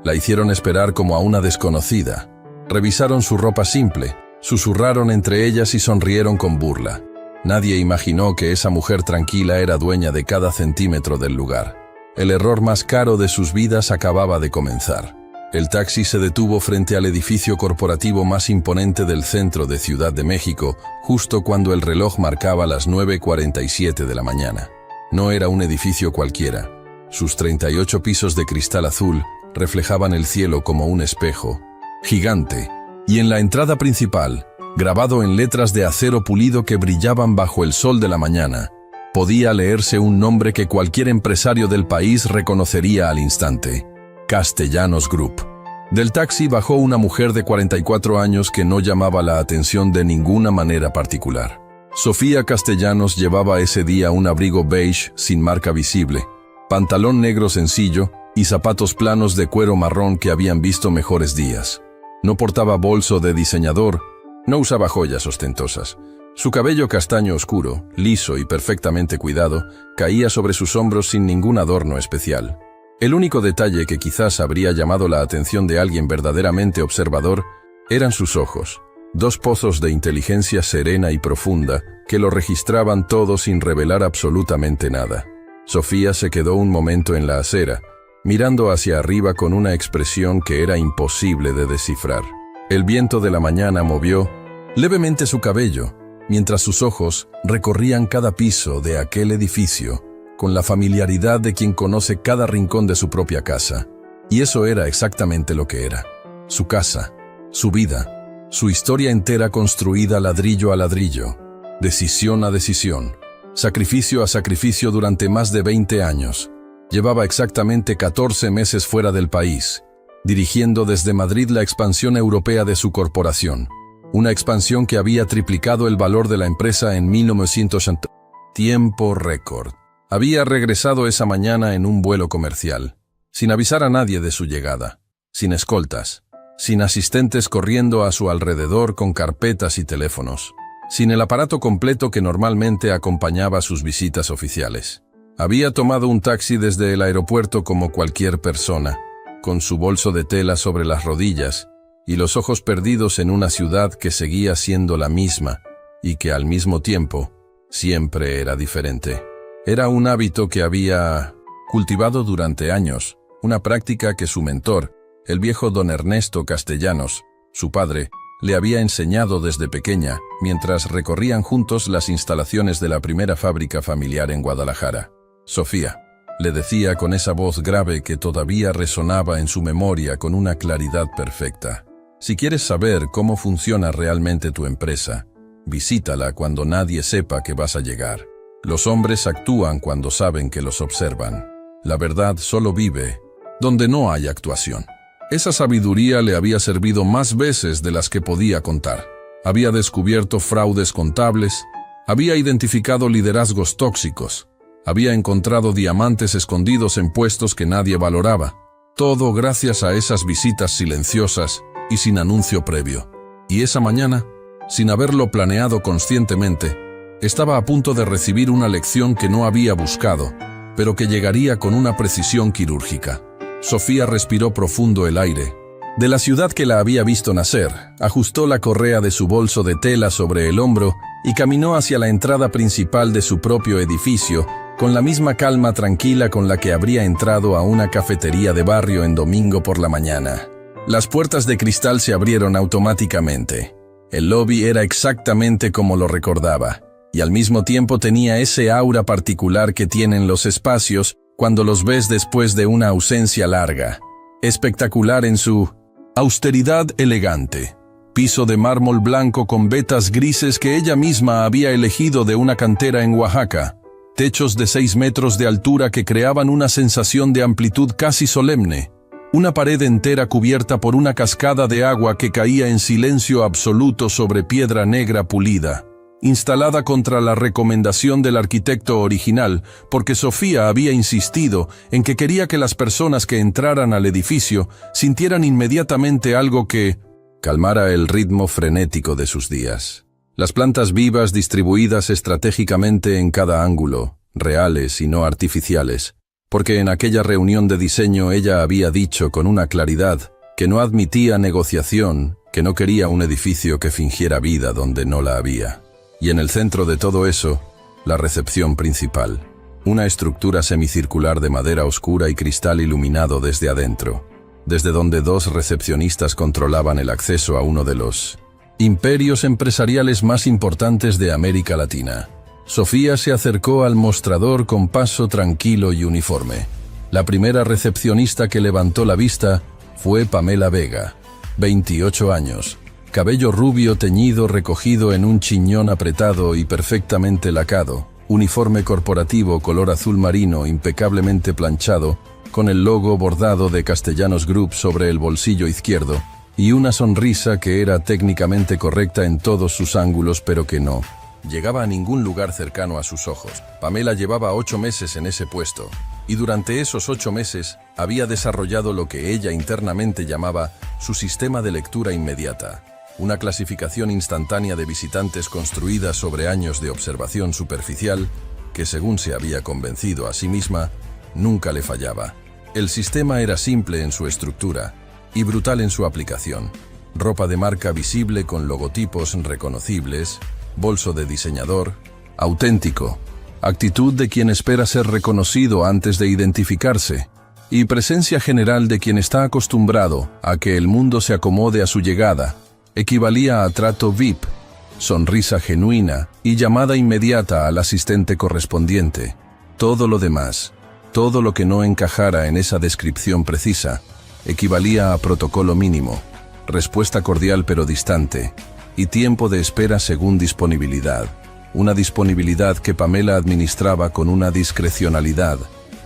La hicieron esperar como a una desconocida. Revisaron su ropa simple, susurraron entre ellas y sonrieron con burla. Nadie imaginó que esa mujer tranquila era dueña de cada centímetro del lugar. El error más caro de sus vidas acababa de comenzar. El taxi se detuvo frente al edificio corporativo más imponente del centro de Ciudad de México, justo cuando el reloj marcaba las 9:47 de la mañana. No era un edificio cualquiera. Sus 38 pisos de cristal azul reflejaban el cielo como un espejo gigante, y en la entrada principal, grabado en letras de acero pulido que brillaban bajo el sol de la mañana, podía leerse un nombre que cualquier empresario del país reconocería al instante: Castellanos Group. Del taxi bajó una mujer de 44 años que no llamaba la atención de ninguna manera particular. Sofía Castellanos llevaba ese día un abrigo beige sin marca visible, pantalón negro sencillo y zapatos planos de cuero marrón que habían visto mejores días. No portaba bolso de diseñador, no usaba joyas ostentosas. Su cabello castaño oscuro, liso y perfectamente cuidado, caía sobre sus hombros sin ningún adorno especial. El único detalle que quizás habría llamado la atención de alguien verdaderamente observador eran sus ojos, dos pozos de inteligencia serena y profunda que lo registraban todo sin revelar absolutamente nada. Sofía se quedó un momento en la acera, mirando hacia arriba con una expresión que era imposible de descifrar. El viento de la mañana movió levemente su cabello, mientras sus ojos recorrían cada piso de aquel edificio, con la familiaridad de quien conoce cada rincón de su propia casa. Y eso era exactamente lo que era: su casa, su vida, su historia entera construida ladrillo a ladrillo, decisión a decisión, sacrificio a sacrificio durante más de 20 años. Llevaba exactamente 14 meses fuera del país, dirigiendo desde Madrid la expansión europea de su corporación. Una expansión que había triplicado el valor de la empresa en 1980. Tiempo récord. Había regresado esa mañana en un vuelo comercial, sin avisar a nadie de su llegada, sin escoltas, sin asistentes corriendo a su alrededor con carpetas y teléfonos, sin el aparato completo que normalmente acompañaba sus visitas oficiales. Había tomado un taxi desde el aeropuerto como cualquier persona, con su bolso de tela sobre las rodillas y los ojos perdidos en una ciudad que seguía siendo la misma y que al mismo tiempo siempre era diferente. Era un hábito que había cultivado durante años, una práctica que su mentor, el viejo don Ernesto Castellanos, su padre, le había enseñado desde pequeña mientras recorrían juntos las instalaciones de la primera fábrica familiar en Guadalajara. Sofía, le decía con esa voz grave que todavía resonaba en su memoria con una claridad perfecta: si quieres saber cómo funciona realmente tu empresa, visítala cuando nadie sepa que vas a llegar. Los hombres actúan cuando saben que los observan. La verdad solo vive donde no hay actuación. Esa sabiduría le había servido más veces de las que podía contar. Había descubierto fraudes contables, había identificado liderazgos tóxicos, había encontrado diamantes escondidos en puestos que nadie valoraba. Todo gracias a esas visitas silenciosas y sin anuncio previo. Y esa mañana, sin haberlo planeado conscientemente, estaba a punto de recibir una lección que no había buscado, pero que llegaría con una precisión quirúrgica. Sofía respiró profundo el aire de la ciudad que la había visto nacer, ajustó la correa de su bolso de tela sobre el hombro y caminó hacia la entrada principal de su propio edificio, con la misma calma tranquila con la que habría entrado a una cafetería de barrio en domingo por la mañana. Las puertas de cristal se abrieron automáticamente. El lobby era exactamente como lo recordaba, y al mismo tiempo tenía ese aura particular que tienen los espacios cuando los ves después de una ausencia larga. Espectacular en su austeridad elegante. Piso de mármol blanco con vetas grises que ella misma había elegido de una cantera en Oaxaca. Techos de 6 metros de altura que creaban una sensación de amplitud casi solemne. Una pared entera cubierta por una cascada de agua que caía en silencio absoluto sobre piedra negra pulida, instalada contra la recomendación del arquitecto original, porque Sofía había insistido en que quería que las personas que entraran al edificio sintieran inmediatamente algo que calmara el ritmo frenético de sus días. Las plantas vivas distribuidas estratégicamente en cada ángulo, reales y no artificiales, porque en aquella reunión de diseño ella había dicho con una claridad que no admitía negociación, que no quería un edificio que fingiera vida donde no la había. Y en el centro de todo eso, la recepción principal, una estructura semicircular de madera oscura y cristal iluminado desde adentro, desde donde dos recepcionistas controlaban el acceso a uno de los imperios empresariales más importantes de América Latina. Sofía se acercó al mostrador con paso tranquilo y uniforme. La primera recepcionista que levantó la vista fue Pamela Vega, 28 años, cabello rubio teñido recogido en un chiñón apretado y perfectamente lacado, uniforme corporativo color azul marino impecablemente planchado, con el logo bordado de Castellanos Group sobre el bolsillo izquierdo, y una sonrisa que era técnicamente correcta en todos sus ángulos pero que no llegaba a ningún lugar cercano a sus ojos. Pamela llevaba 8 meses en ese puesto, y durante esos 8 meses había desarrollado lo que ella internamente llamaba su sistema de lectura inmediata, una clasificación instantánea de visitantes construida sobre años de observación superficial que, según se había convencido a sí misma, nunca le fallaba. El sistema era simple en su estructura y brutal en su aplicación. Ropa de marca visible con logotipos reconocibles, bolso de diseñador, auténtico, actitud de quien espera ser reconocido antes de identificarse, y presencia general de quien está acostumbrado a que el mundo se acomode a su llegada, equivalía a trato VIP, sonrisa genuina y llamada inmediata al asistente correspondiente. Todo lo demás, todo lo que no encajara en esa descripción precisa, equivalía a protocolo mínimo, respuesta cordial pero distante, y tiempo de espera según disponibilidad. Una disponibilidad que Pamela administraba con una discrecionalidad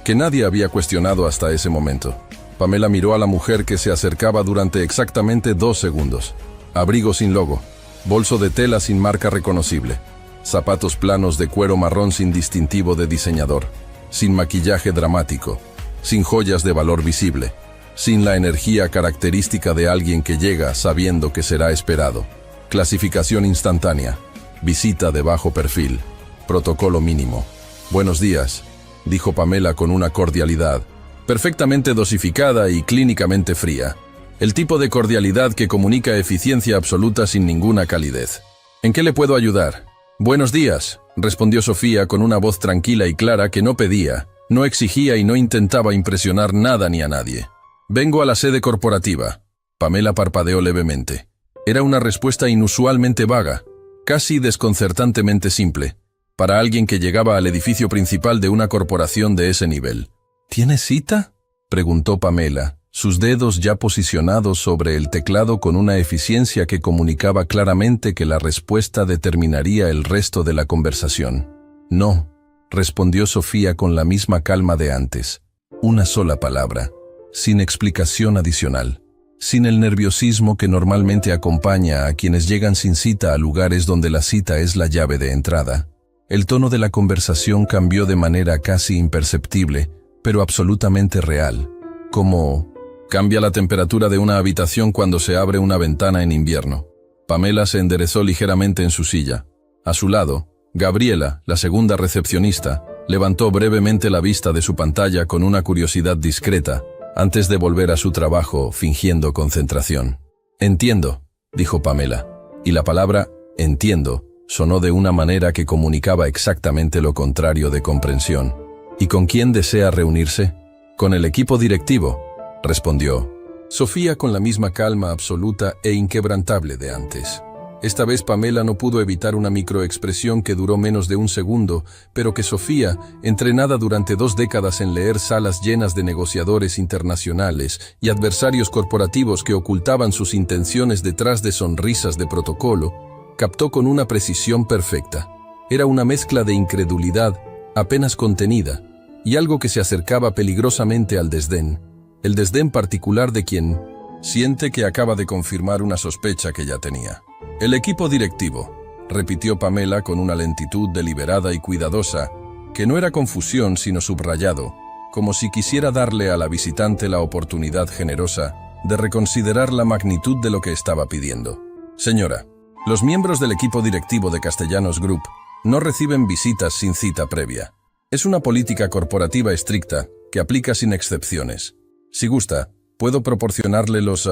que nadie había cuestionado hasta ese momento. Pamela miró a la mujer que se acercaba durante exactamente 2 segundos. Abrigo sin logo, bolso de tela sin marca reconocible, zapatos planos de cuero marrón sin distintivo de diseñador, sin maquillaje dramático, sin joyas de valor visible, sin la energía característica de alguien que llega sabiendo que será esperado. Clasificación instantánea, visita de bajo perfil, protocolo mínimo. Buenos días, dijo Pamela con una cordialidad, perfectamente dosificada y clínicamente fría. El tipo de cordialidad que comunica eficiencia absoluta sin ninguna calidez. ¿En qué le puedo ayudar? Buenos días, respondió Sofía con una voz tranquila y clara que no pedía, no exigía y no intentaba impresionar nada ni a nadie. Vengo a la sede corporativa. Pamela parpadeó levemente. Era una respuesta inusualmente vaga, casi desconcertantemente simple, para alguien que llegaba al edificio principal de una corporación de ese nivel. ¿Tienes cita?, preguntó Pamela, sus dedos ya posicionados sobre el teclado con una eficiencia que comunicaba claramente que la respuesta determinaría el resto de la conversación. No, respondió Sofía con la misma calma de antes. Una sola palabra, sin explicación adicional, sin el nerviosismo que normalmente acompaña a quienes llegan sin cita a lugares donde la cita es la llave de entrada. El tono de la conversación cambió de manera casi imperceptible, pero absolutamente real, como cambia la temperatura de una habitación cuando se abre una ventana en invierno. Pamela se enderezó ligeramente en su silla. A su lado, Gabriela, la segunda recepcionista, levantó brevemente la vista de su pantalla con una curiosidad discreta, antes de volver a su trabajo fingiendo concentración. Entiendo, dijo Pamela, y la palabra entiendo sonó de una manera que comunicaba exactamente lo contrario de comprensión. ¿Y con quién desea reunirse? Con el equipo directivo, respondió Sofía con la misma calma absoluta e inquebrantable de antes. Esta vez Pamela no pudo evitar una microexpresión que duró menos de 1 segundo, pero que Sofía, entrenada durante 2 décadas en leer salas llenas de negociadores internacionales y adversarios corporativos que ocultaban sus intenciones detrás de sonrisas de protocolo, captó con una precisión perfecta. Era una mezcla de incredulidad, apenas contenida, y algo que se acercaba peligrosamente al desdén, el desdén particular de quien siente que acaba de confirmar una sospecha que ya tenía. El equipo directivo, repitió Pamela con una lentitud deliberada y cuidadosa, que no era confusión sino subrayado, como si quisiera darle a la visitante la oportunidad generosa de reconsiderar la magnitud de lo que estaba pidiendo. Señora, los miembros del equipo directivo de Castellanos Group no reciben visitas sin cita previa. Es una política corporativa estricta que aplica sin excepciones. Si gusta, puedo proporcionarle los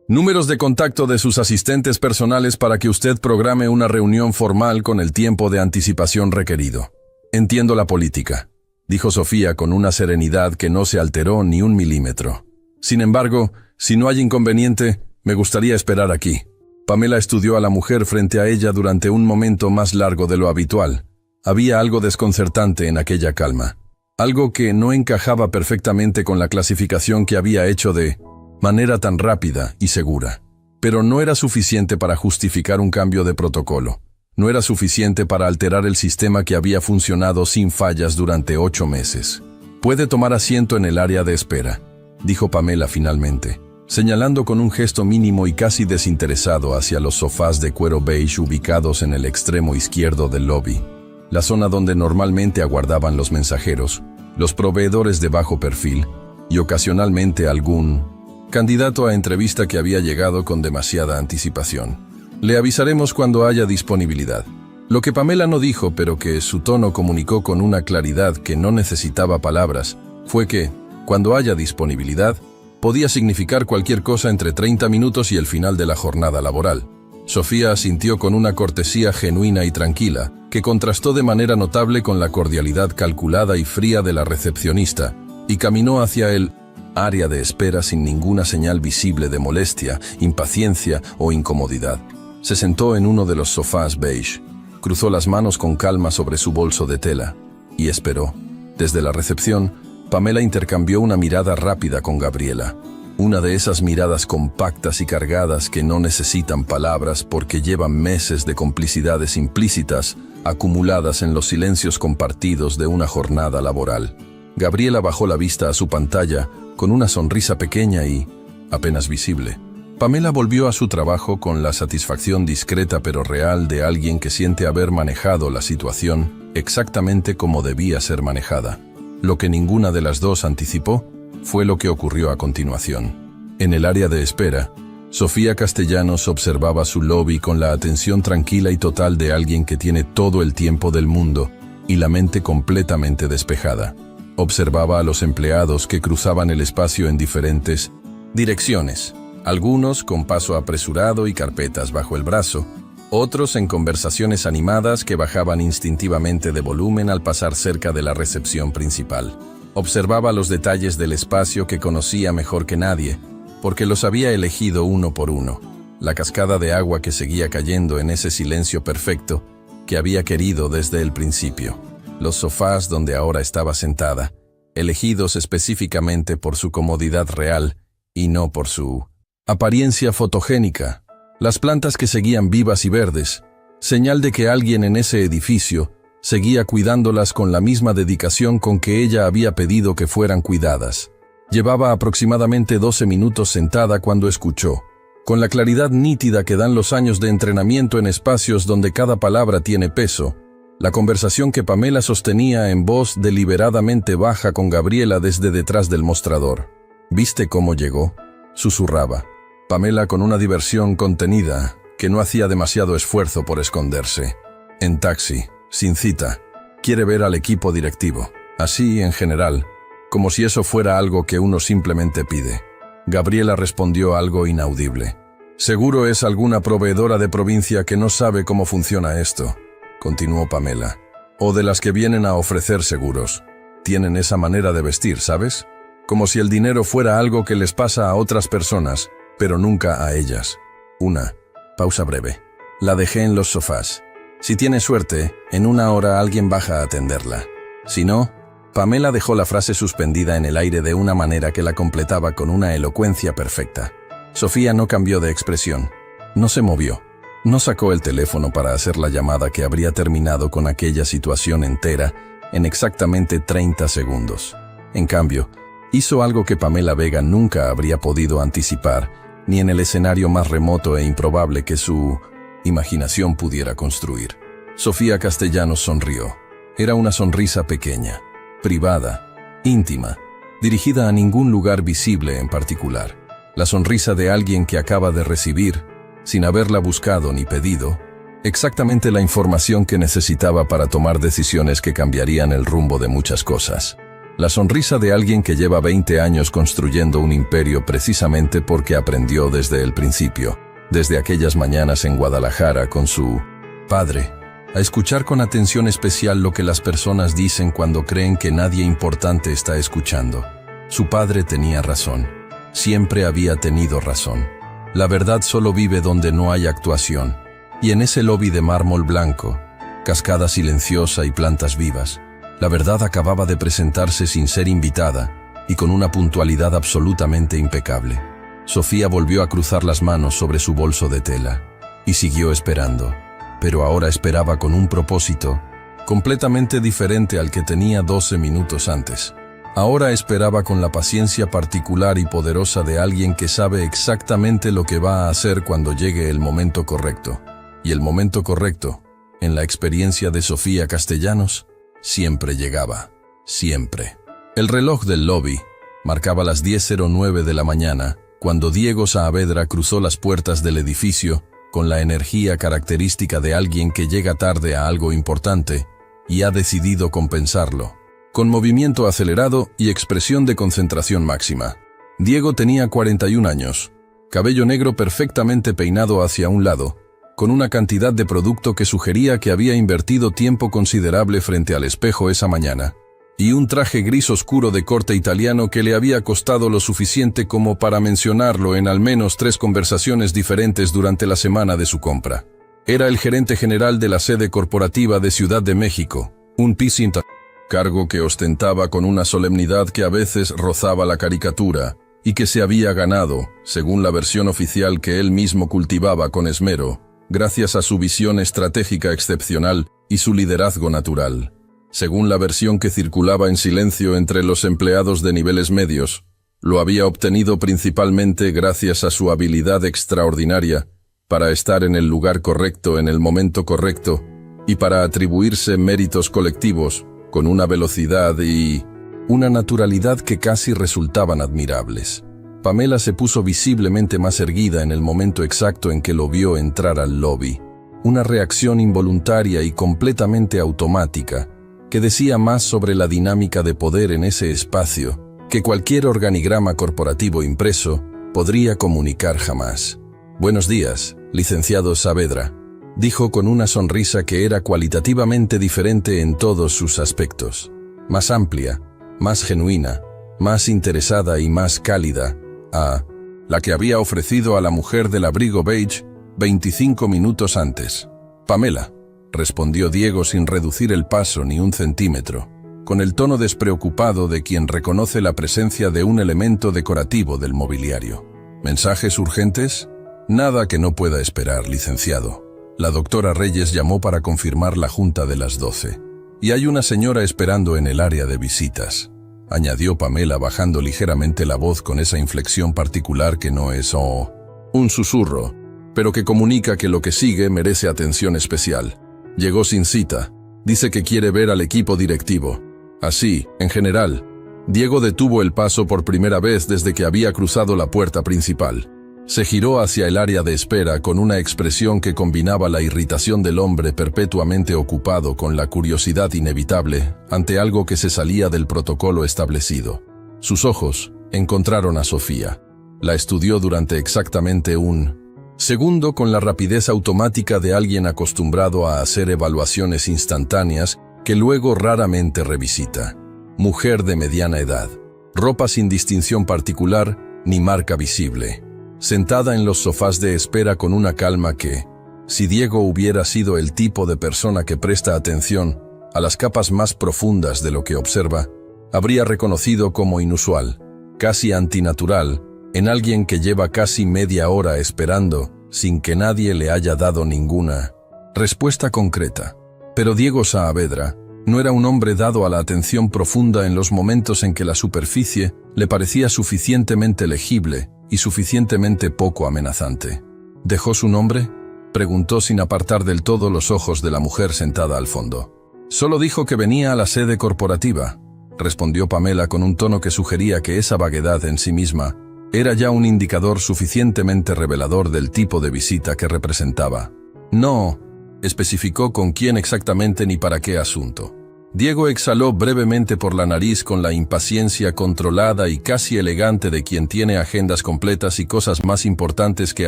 números de contacto de sus asistentes personales para que usted programe una reunión formal con el tiempo de anticipación requerido. Entiendo la política, dijo Sofía con una serenidad que no se alteró ni un milímetro. Sin embargo, si no hay inconveniente, me gustaría esperar aquí. Pamela estudió a la mujer frente a ella durante un momento más largo de lo habitual. Había algo desconcertante en aquella calma. Algo que no encajaba perfectamente con la clasificación que había hecho de manera tan rápida y segura. Pero no era suficiente para justificar un cambio de protocolo. No era suficiente para alterar el sistema que había funcionado sin fallas durante 8 meses. «Puede tomar asiento en el área de espera», dijo Pamela finalmente, señalando con un gesto mínimo y casi desinteresado hacia los sofás de cuero beige ubicados en el extremo izquierdo del lobby, la zona donde normalmente aguardaban los mensajeros, los proveedores de bajo perfil y ocasionalmente algún candidato a entrevista que había llegado con demasiada anticipación. «Le avisaremos cuando haya disponibilidad». Lo que Pamela no dijo, pero que su tono comunicó con una claridad que no necesitaba palabras, fue que, cuando haya disponibilidad, podía significar cualquier cosa entre 30 minutos y el final de la jornada laboral. Sofía asintió con una cortesía genuina y tranquila, que contrastó de manera notable con la cordialidad calculada y fría de la recepcionista, y caminó hacia el área de espera sin ninguna señal visible de molestia, impaciencia o incomodidad. Se sentó en uno de los sofás beige, cruzó las manos con calma sobre su bolso de tela y esperó. Desde la recepción, Pamela intercambió una mirada rápida con Gabriela. Una de esas miradas compactas y cargadas que no necesitan palabras porque llevan meses de complicidades implícitas acumuladas en los silencios compartidos de una jornada laboral. Gabriela bajó la vista a su pantalla con una sonrisa pequeña y apenas visible. Pamela volvió a su trabajo con la satisfacción discreta pero real de alguien que siente haber manejado la situación exactamente como debía ser manejada. Lo que ninguna de las dos anticipó fue lo que ocurrió a continuación. En el área de espera, Sofía Castellanos observaba su lobby con la atención tranquila y total de alguien que tiene todo el tiempo del mundo y la mente completamente despejada. Observaba a los empleados que cruzaban el espacio en diferentes direcciones, algunos con paso apresurado y carpetas bajo el brazo, otros en conversaciones animadas que bajaban instintivamente de volumen al pasar cerca de la recepción principal. Observaba los detalles del espacio que conocía mejor que nadie, porque los había elegido uno por uno. La cascada de agua que seguía cayendo en ese silencio perfecto que había querido desde el principio. Los sofás donde ahora estaba sentada, elegidos específicamente por su comodidad real y no por su apariencia fotogénica. Las plantas que seguían vivas y verdes, señal de que alguien en ese edificio seguía cuidándolas con la misma dedicación con que ella había pedido que fueran cuidadas. Llevaba aproximadamente 12 minutos sentada cuando escuchó, con la claridad nítida que dan los años de entrenamiento en espacios donde cada palabra tiene peso, la conversación que Pamela sostenía en voz deliberadamente baja con Gabriela desde detrás del mostrador. «¿Viste cómo llegó?», susurraba. Pamela con una diversión contenida, que no hacía demasiado esfuerzo por esconderse. «En taxi, sin cita. Quiere ver al equipo directivo. Así, en general, como si eso fuera algo que uno simplemente pide». Gabriela respondió algo inaudible. «Seguro es alguna proveedora de provincia que no sabe cómo funciona esto», continuó Pamela. «O de las que vienen a ofrecer seguros. Tienen esa manera de vestir, ¿sabes? Como si el dinero fuera algo que les pasa a otras personas, pero nunca a ellas». Una pausa breve. «La dejé en los sofás. Si tiene suerte, en 1 hora alguien baja a atenderla. Si no...». Pamela dejó la frase suspendida en el aire de una manera que la completaba con una elocuencia perfecta. Sofía no cambió de expresión. No se movió. No sacó el teléfono para hacer la llamada que habría terminado con aquella situación entera en exactamente 30 segundos. En cambio, hizo algo que Pamela Vega nunca habría podido anticipar, ni en el escenario más remoto e improbable que su imaginación pudiera construir. Sofía Castellanos sonrió. Era una sonrisa pequeña, privada, íntima, dirigida a ningún lugar visible en particular. La sonrisa de alguien que acaba de recibir, sin haberla buscado ni pedido, exactamente la información que necesitaba para tomar decisiones que cambiarían el rumbo de muchas cosas. La sonrisa de alguien que lleva 20 años construyendo un imperio precisamente porque aprendió desde el principio, desde aquellas mañanas en Guadalajara con su padre, a escuchar con atención especial lo que las personas dicen cuando creen que nadie importante está escuchando. Su padre tenía razón. Siempre había tenido razón. La verdad solo vive donde no hay actuación. Y en ese lobby de mármol blanco, cascada silenciosa y plantas vivas, la verdad acababa de presentarse sin ser invitada y con una puntualidad absolutamente impecable. Sofía volvió a cruzar las manos sobre su bolso de tela y siguió esperando, pero ahora esperaba con un propósito completamente diferente al que tenía 12 minutos antes. Ahora esperaba con la paciencia particular y poderosa de alguien que sabe exactamente lo que va a hacer cuando llegue el momento correcto. Y el momento correcto, en la experiencia de Sofía Castellanos, siempre llegaba. Siempre. El reloj del lobby marcaba las 10:09 de la mañana cuando Diego Saavedra cruzó las puertas del edificio con la energía característica de alguien que llega tarde a algo importante y ha decidido compensarlo. Con movimiento acelerado y expresión de concentración máxima. Diego tenía 41 años, cabello negro perfectamente peinado hacia un lado, con una cantidad de producto que sugería que había invertido tiempo considerable frente al espejo esa mañana, y un traje gris oscuro de corte italiano que le había costado lo suficiente como para mencionarlo en al menos 3 conversaciones diferentes durante la semana de su compra. Era el gerente general de la sede corporativa de Ciudad de México, un pisinta, cargo que ostentaba con una solemnidad que a veces rozaba la caricatura, y que se había ganado, según la versión oficial que él mismo cultivaba con esmero, gracias a su visión estratégica excepcional y su liderazgo natural. Según la versión que circulaba en silencio entre los empleados de niveles medios, lo había obtenido principalmente gracias a su habilidad extraordinaria para estar en el lugar correcto en el momento correcto y para atribuirse méritos colectivos con una velocidad y una naturalidad que casi resultaban admirables. Pamela se puso visiblemente más erguida en el momento exacto en que lo vio entrar al lobby. Una reacción involuntaria y completamente automática, que decía más sobre la dinámica de poder en ese espacio que cualquier organigrama corporativo impreso podría comunicar jamás. «Buenos días, licenciado Saavedra», dijo con una sonrisa que era cualitativamente diferente en todos sus aspectos. Más amplia, más genuina, más interesada y más cálida, a la que había ofrecido a la mujer del abrigo beige 25 minutos antes. «Pamela», respondió Diego sin reducir el paso ni un centímetro, con el tono despreocupado de quien reconoce la presencia de un elemento decorativo del mobiliario. «¿Mensajes urgentes?» «Nada que no pueda esperar, licenciado. La doctora Reyes llamó para confirmar la junta de las 12. Y hay una señora esperando en el área de visitas», añadió Pamela bajando ligeramente la voz con esa inflexión particular que no es un susurro, pero que comunica que lo que sigue merece atención especial. «Llegó sin cita. Dice que quiere ver al equipo directivo». Así, en general, Diego detuvo el paso por primera vez desde que había cruzado la puerta principal. Se giró hacia el área de espera con una expresión que combinaba la irritación del hombre perpetuamente ocupado con la curiosidad inevitable ante algo que se salía del protocolo establecido. Sus ojos encontraron a Sofía. La estudió durante exactamente un segundo con la rapidez automática de alguien acostumbrado a hacer evaluaciones instantáneas que luego raramente revisita. Mujer de mediana edad, ropa sin distinción particular ni marca visible. Sentada en los sofás de espera con una calma que, si Diego hubiera sido el tipo de persona que presta atención a las capas más profundas de lo que observa, habría reconocido como inusual, casi antinatural, en alguien que lleva casi media hora esperando sin que nadie le haya dado ninguna respuesta concreta. Pero Diego Saavedra no era un hombre dado a la atención profunda en los momentos en que la superficie le parecía suficientemente legible y suficientemente poco amenazante. ¿Dejó su nombre?, preguntó sin apartar del todo los ojos de la mujer sentada al fondo. «Solo dijo que venía a la sede corporativa», respondió Pamela con un tono que sugería que esa vaguedad en sí misma era ya un indicador suficientemente revelador del tipo de visita que representaba. No especificó con quién exactamente ni para qué asunto. Diego exhaló brevemente por la nariz con la impaciencia controlada y casi elegante de quien tiene agendas completas y cosas más importantes que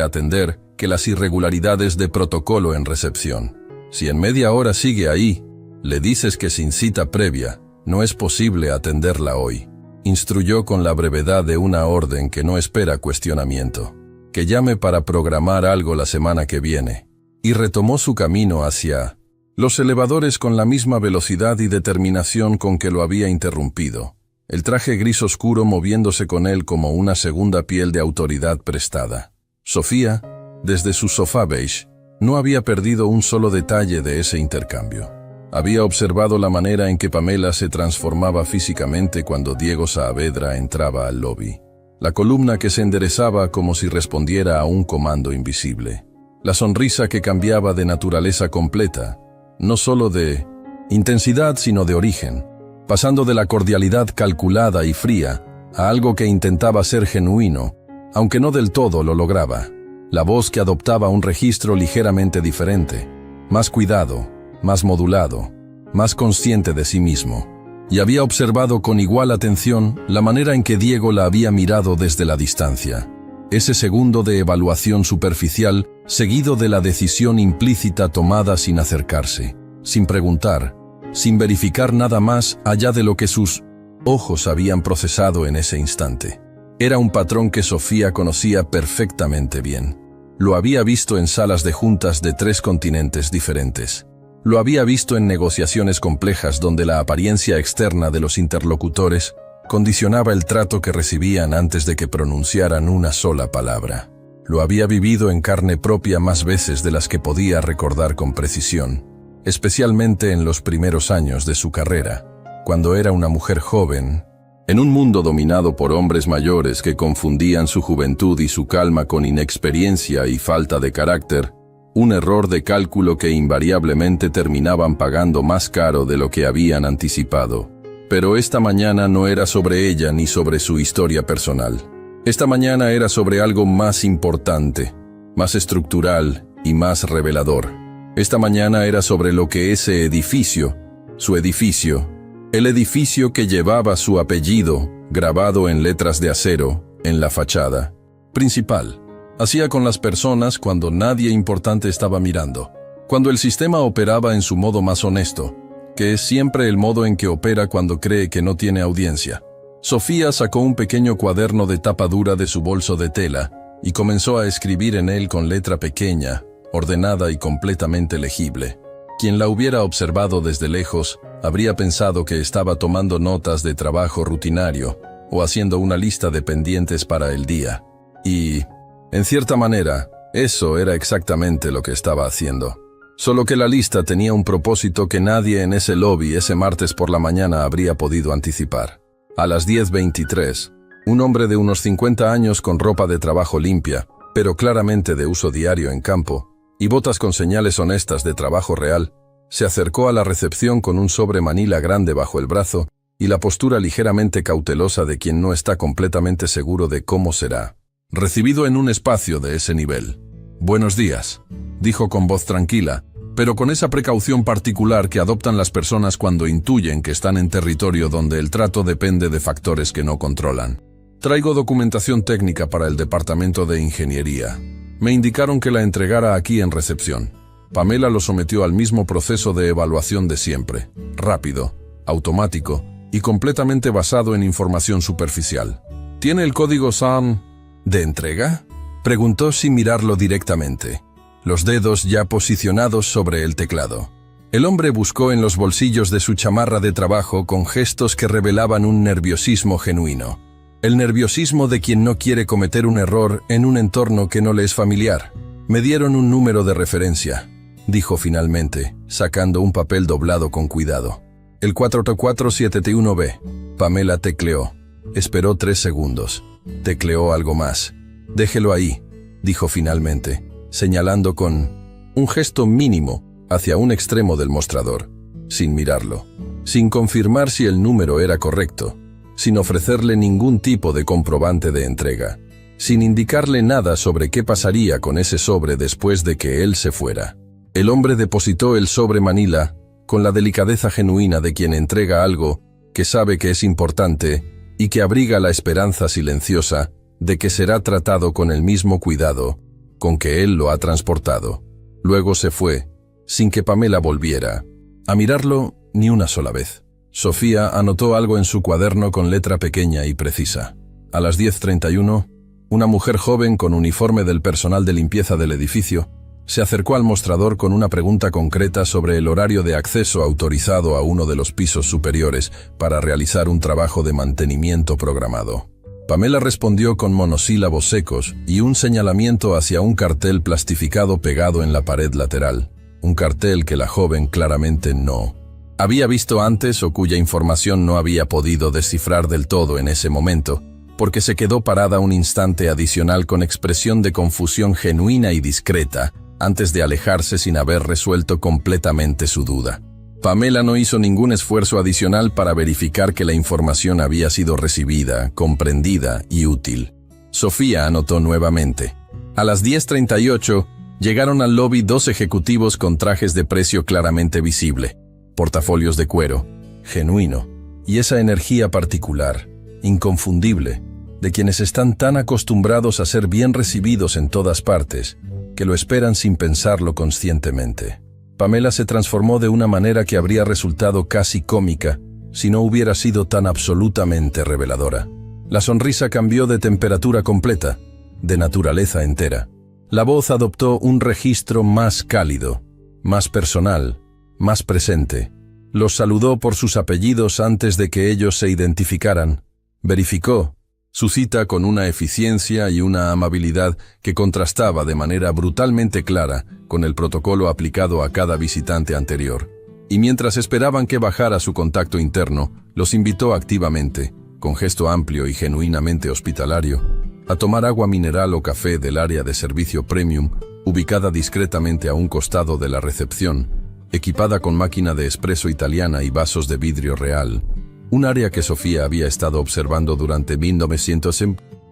atender que las irregularidades de protocolo en recepción. Si en media hora sigue ahí, le dices que sin cita previa, no es posible atenderla hoy. Instruyó con la brevedad de una orden que no espera cuestionamiento. Que llame para programar algo la semana que viene. Y retomó su camino hacia los elevadores con la misma velocidad y determinación con que lo había interrumpido. El traje gris oscuro moviéndose con él como una segunda piel de autoridad prestada. Sofía, desde su sofá beige, no había perdido un solo detalle de ese intercambio. Había observado la manera en que Pamela se transformaba físicamente cuando Diego Saavedra entraba al lobby. La columna que se enderezaba como si respondiera a un comando invisible. La sonrisa que cambiaba de naturaleza completa, no solo de intensidad sino de origen, pasando de la cordialidad calculada y fría a algo que intentaba ser genuino, aunque no del todo lo lograba. La voz que adoptaba un registro ligeramente diferente, más cuidado, más modulado, más consciente de sí mismo. Y había observado con igual atención la manera en que Diego la había mirado desde la distancia. Ese segundo de evaluación superficial, seguido de la decisión implícita tomada sin acercarse, sin preguntar, sin verificar nada más allá de lo que sus ojos habían procesado en ese instante. Era un patrón que Sofía conocía perfectamente bien. Lo había visto en salas de juntas de 3 continentes diferentes. Lo había visto en negociaciones complejas donde la apariencia externa de los interlocutores condicionaba el trato que recibían antes de que pronunciaran una sola palabra. Lo había vivido en carne propia más veces de las que podía recordar con precisión, especialmente en los primeros años de su carrera, cuando era una mujer joven, en un mundo dominado por hombres mayores que confundían su juventud y su calma con inexperiencia y falta de carácter, un error de cálculo que invariablemente terminaban pagando más caro de lo que habían anticipado. Pero esta mañana no era sobre ella ni sobre su historia personal. Esta mañana era sobre algo más importante, más estructural y más revelador. Esta mañana era sobre lo que ese edificio, su edificio, el edificio que llevaba su apellido, grabado en letras de acero, en la fachada principal, hacía con las personas cuando nadie importante estaba mirando, cuando el sistema operaba en su modo más honesto, que es siempre el modo en que opera cuando cree que no tiene audiencia. Sofía sacó un pequeño cuaderno de tapa dura de su bolso de tela y comenzó a escribir en él con letra pequeña, ordenada y completamente legible. Quien la hubiera observado desde lejos habría pensado que estaba tomando notas de trabajo rutinario o haciendo una lista de pendientes para el día. Y, en cierta manera, eso era exactamente lo que estaba haciendo. Solo que la lista tenía un propósito que nadie en ese lobby ese martes por la mañana habría podido anticipar. A las 10:23, un hombre de unos 50 años con ropa de trabajo limpia, pero claramente de uso diario en campo, y botas con señales honestas de trabajo real, se acercó a la recepción con un sobre manila grande bajo el brazo y la postura ligeramente cautelosa de quien no está completamente seguro de cómo será recibido en un espacio de ese nivel. «Buenos días», dijo con voz tranquila, pero con esa precaución particular que adoptan las personas cuando intuyen que están en territorio donde el trato depende de factores que no controlan. «Traigo documentación técnica para el departamento de ingeniería. Me indicaron que la entregara aquí en recepción». Pamela lo sometió al mismo proceso de evaluación de siempre, rápido, automático y completamente basado en información superficial. «¿Tiene el código SAM de entrega?», preguntó sin mirarlo directamente, los dedos ya posicionados sobre el teclado. El hombre buscó en los bolsillos de su chamarra de trabajo con gestos que revelaban un nerviosismo genuino. El nerviosismo de quien no quiere cometer un error en un entorno que no le es familiar. «Me dieron un número de referencia», dijo finalmente, sacando un papel doblado con cuidado. «El 44771B». Pamela tecleó. Esperó 3 segundos. Tecleó algo más. «Déjelo ahí», dijo finalmente, señalando con un gesto mínimo hacia un extremo del mostrador, sin mirarlo, sin confirmar si el número era correcto, sin ofrecerle ningún tipo de comprobante de entrega, sin indicarle nada sobre qué pasaría con ese sobre después de que él se fuera. El hombre depositó el sobre manila con la delicadeza genuina de quien entrega algo que sabe que es importante y que abriga la esperanza silenciosa de que será tratado con el mismo cuidado con que él lo ha transportado. Luego se fue, sin que Pamela volviera a mirarlo ni una sola vez. Sofía anotó algo en su cuaderno con letra pequeña y precisa. A las 10:31, una mujer joven con uniforme del personal de limpieza del edificio se acercó al mostrador con una pregunta concreta sobre el horario de acceso autorizado a uno de los pisos superiores para realizar un trabajo de mantenimiento programado. Pamela respondió con monosílabos secos y un señalamiento hacia un cartel plastificado pegado en la pared lateral, un cartel que la joven claramente no había visto antes o cuya información no había podido descifrar del todo en ese momento, porque se quedó parada un instante adicional con expresión de confusión genuina y discreta, antes de alejarse sin haber resuelto completamente su duda. Pamela no hizo ningún esfuerzo adicional para verificar que la información había sido recibida, comprendida y útil. Sofía anotó nuevamente. A las 10:38 llegaron al lobby 2 ejecutivos con trajes de precio claramente visible, portafolios de cuero, genuino, y esa energía particular, inconfundible, de quienes están tan acostumbrados a ser bien recibidos en todas partes, que lo esperan sin pensarlo conscientemente. Pamela se transformó de una manera que habría resultado casi cómica si no hubiera sido tan absolutamente reveladora. La sonrisa cambió de temperatura completa, de naturaleza entera. La voz adoptó un registro más cálido, más personal, más presente. Los saludó por sus apellidos antes de que ellos se identificaran. Verificó su cita con una eficiencia y una amabilidad que contrastaba de manera brutalmente clara con el protocolo aplicado a cada visitante anterior. Y mientras esperaban que bajara su contacto interno, los invitó activamente, con gesto amplio y genuinamente hospitalario, a tomar agua mineral o café del área de servicio premium, ubicada discretamente a un costado de la recepción, equipada con máquina de espresso italiana y vasos de vidrio real. Un área que Sofía había estado observando durante 1900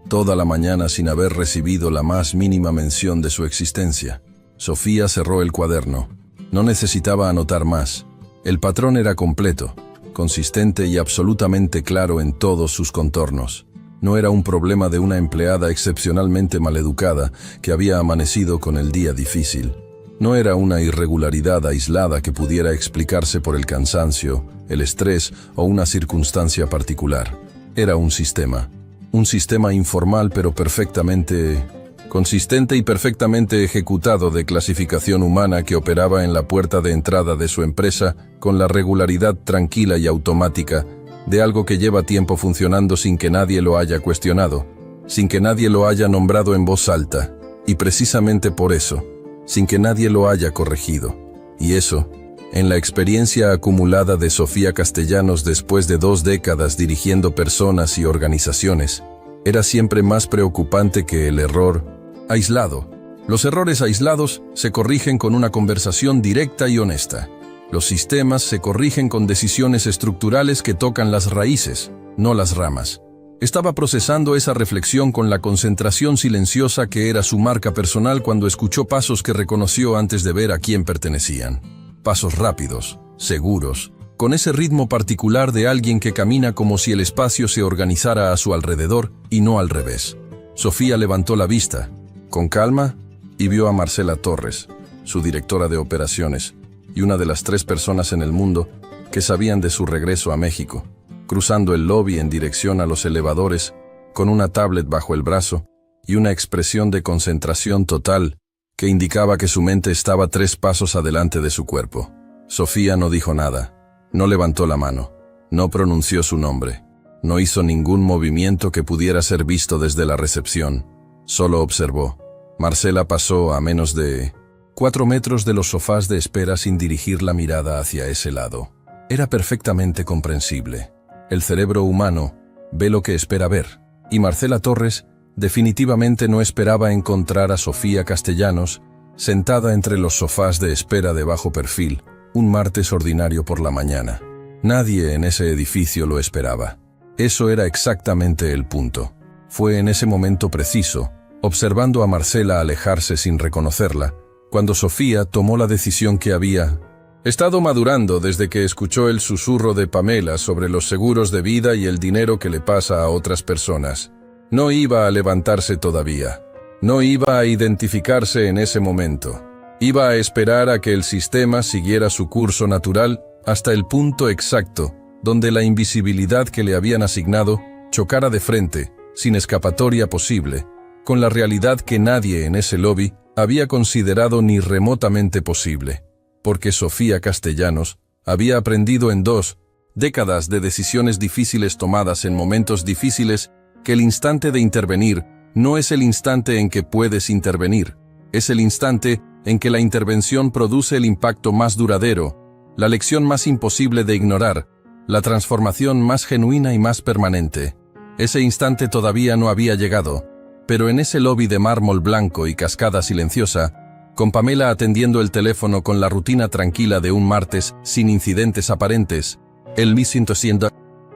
toda la mañana sin haber recibido la más mínima mención de su existencia. Sofía cerró el cuaderno. No necesitaba anotar más. El patrón era completo, consistente y absolutamente claro en todos sus contornos. No era un problema de una empleada excepcionalmente maleducada que había amanecido con el día difícil. No era una irregularidad aislada que pudiera explicarse por el cansancio, el estrés o una circunstancia particular. Era un sistema informal pero perfectamente consistente y perfectamente ejecutado de clasificación humana que operaba en la puerta de entrada de su empresa con la regularidad tranquila y automática de algo que lleva tiempo funcionando sin que nadie lo haya cuestionado, sin que nadie lo haya nombrado en voz alta, y precisamente por eso, sin que nadie lo haya corregido. Y eso, en la experiencia acumulada de Sofía Castellanos después de 2 décadas dirigiendo personas y organizaciones, era siempre más preocupante que el error aislado. Los errores aislados se corrigen con una conversación directa y honesta. Los sistemas se corrigen con decisiones estructurales que tocan las raíces, no las ramas. Estaba procesando esa reflexión con la concentración silenciosa que era su marca personal cuando escuchó pasos que reconoció antes de ver a quién pertenecían. Pasos rápidos, seguros, con ese ritmo particular de alguien que camina como si el espacio se organizara a su alrededor y no al revés. Sofía levantó la vista, con calma, y vio a Marcela Torres, su directora de operaciones, y una de las 3 personas en el mundo que sabían de su regreso a México, cruzando el lobby en dirección a los elevadores, con una tablet bajo el brazo y una expresión de concentración total que indicaba que su mente estaba 3 pasos adelante de su cuerpo. Sofía no dijo nada, no levantó la mano, no pronunció su nombre, no hizo ningún movimiento que pudiera ser visto desde la recepción, solo observó. Marcela pasó a menos de 4 metros de los sofás de espera sin dirigir la mirada hacia ese lado. Era perfectamente comprensible. El cerebro humano ve lo que espera ver, y Marcela Torres definitivamente no esperaba encontrar a Sofía Castellanos sentada entre los sofás de espera de bajo perfil, un martes ordinario por la mañana. Nadie en ese edificio lo esperaba. Eso era exactamente el punto. Fue en ese momento preciso, observando a Marcela alejarse sin reconocerla, cuando Sofía tomó la decisión que había He estado madurando desde que escuchó el susurro de Pamela sobre los seguros de vida y el dinero que le pasa a otras personas. No iba a levantarse todavía. No iba a identificarse en ese momento. Iba a esperar a que el sistema siguiera su curso natural hasta el punto exacto donde la invisibilidad que le habían asignado chocara de frente, sin escapatoria posible, con la realidad que nadie en ese lobby había considerado ni remotamente posible, porque Sofía Castellanos había aprendido en 2 décadas de decisiones difíciles tomadas en momentos difíciles que el instante de intervenir no es el instante en que puedes intervenir, es el instante en que la intervención produce el impacto más duradero, la lección más imposible de ignorar, la transformación más genuina y más permanente. Ese instante todavía no había llegado, pero en ese lobby de mármol blanco y cascada silenciosa, con Pamela atendiendo el teléfono con la rutina tranquila de un martes sin incidentes aparentes, el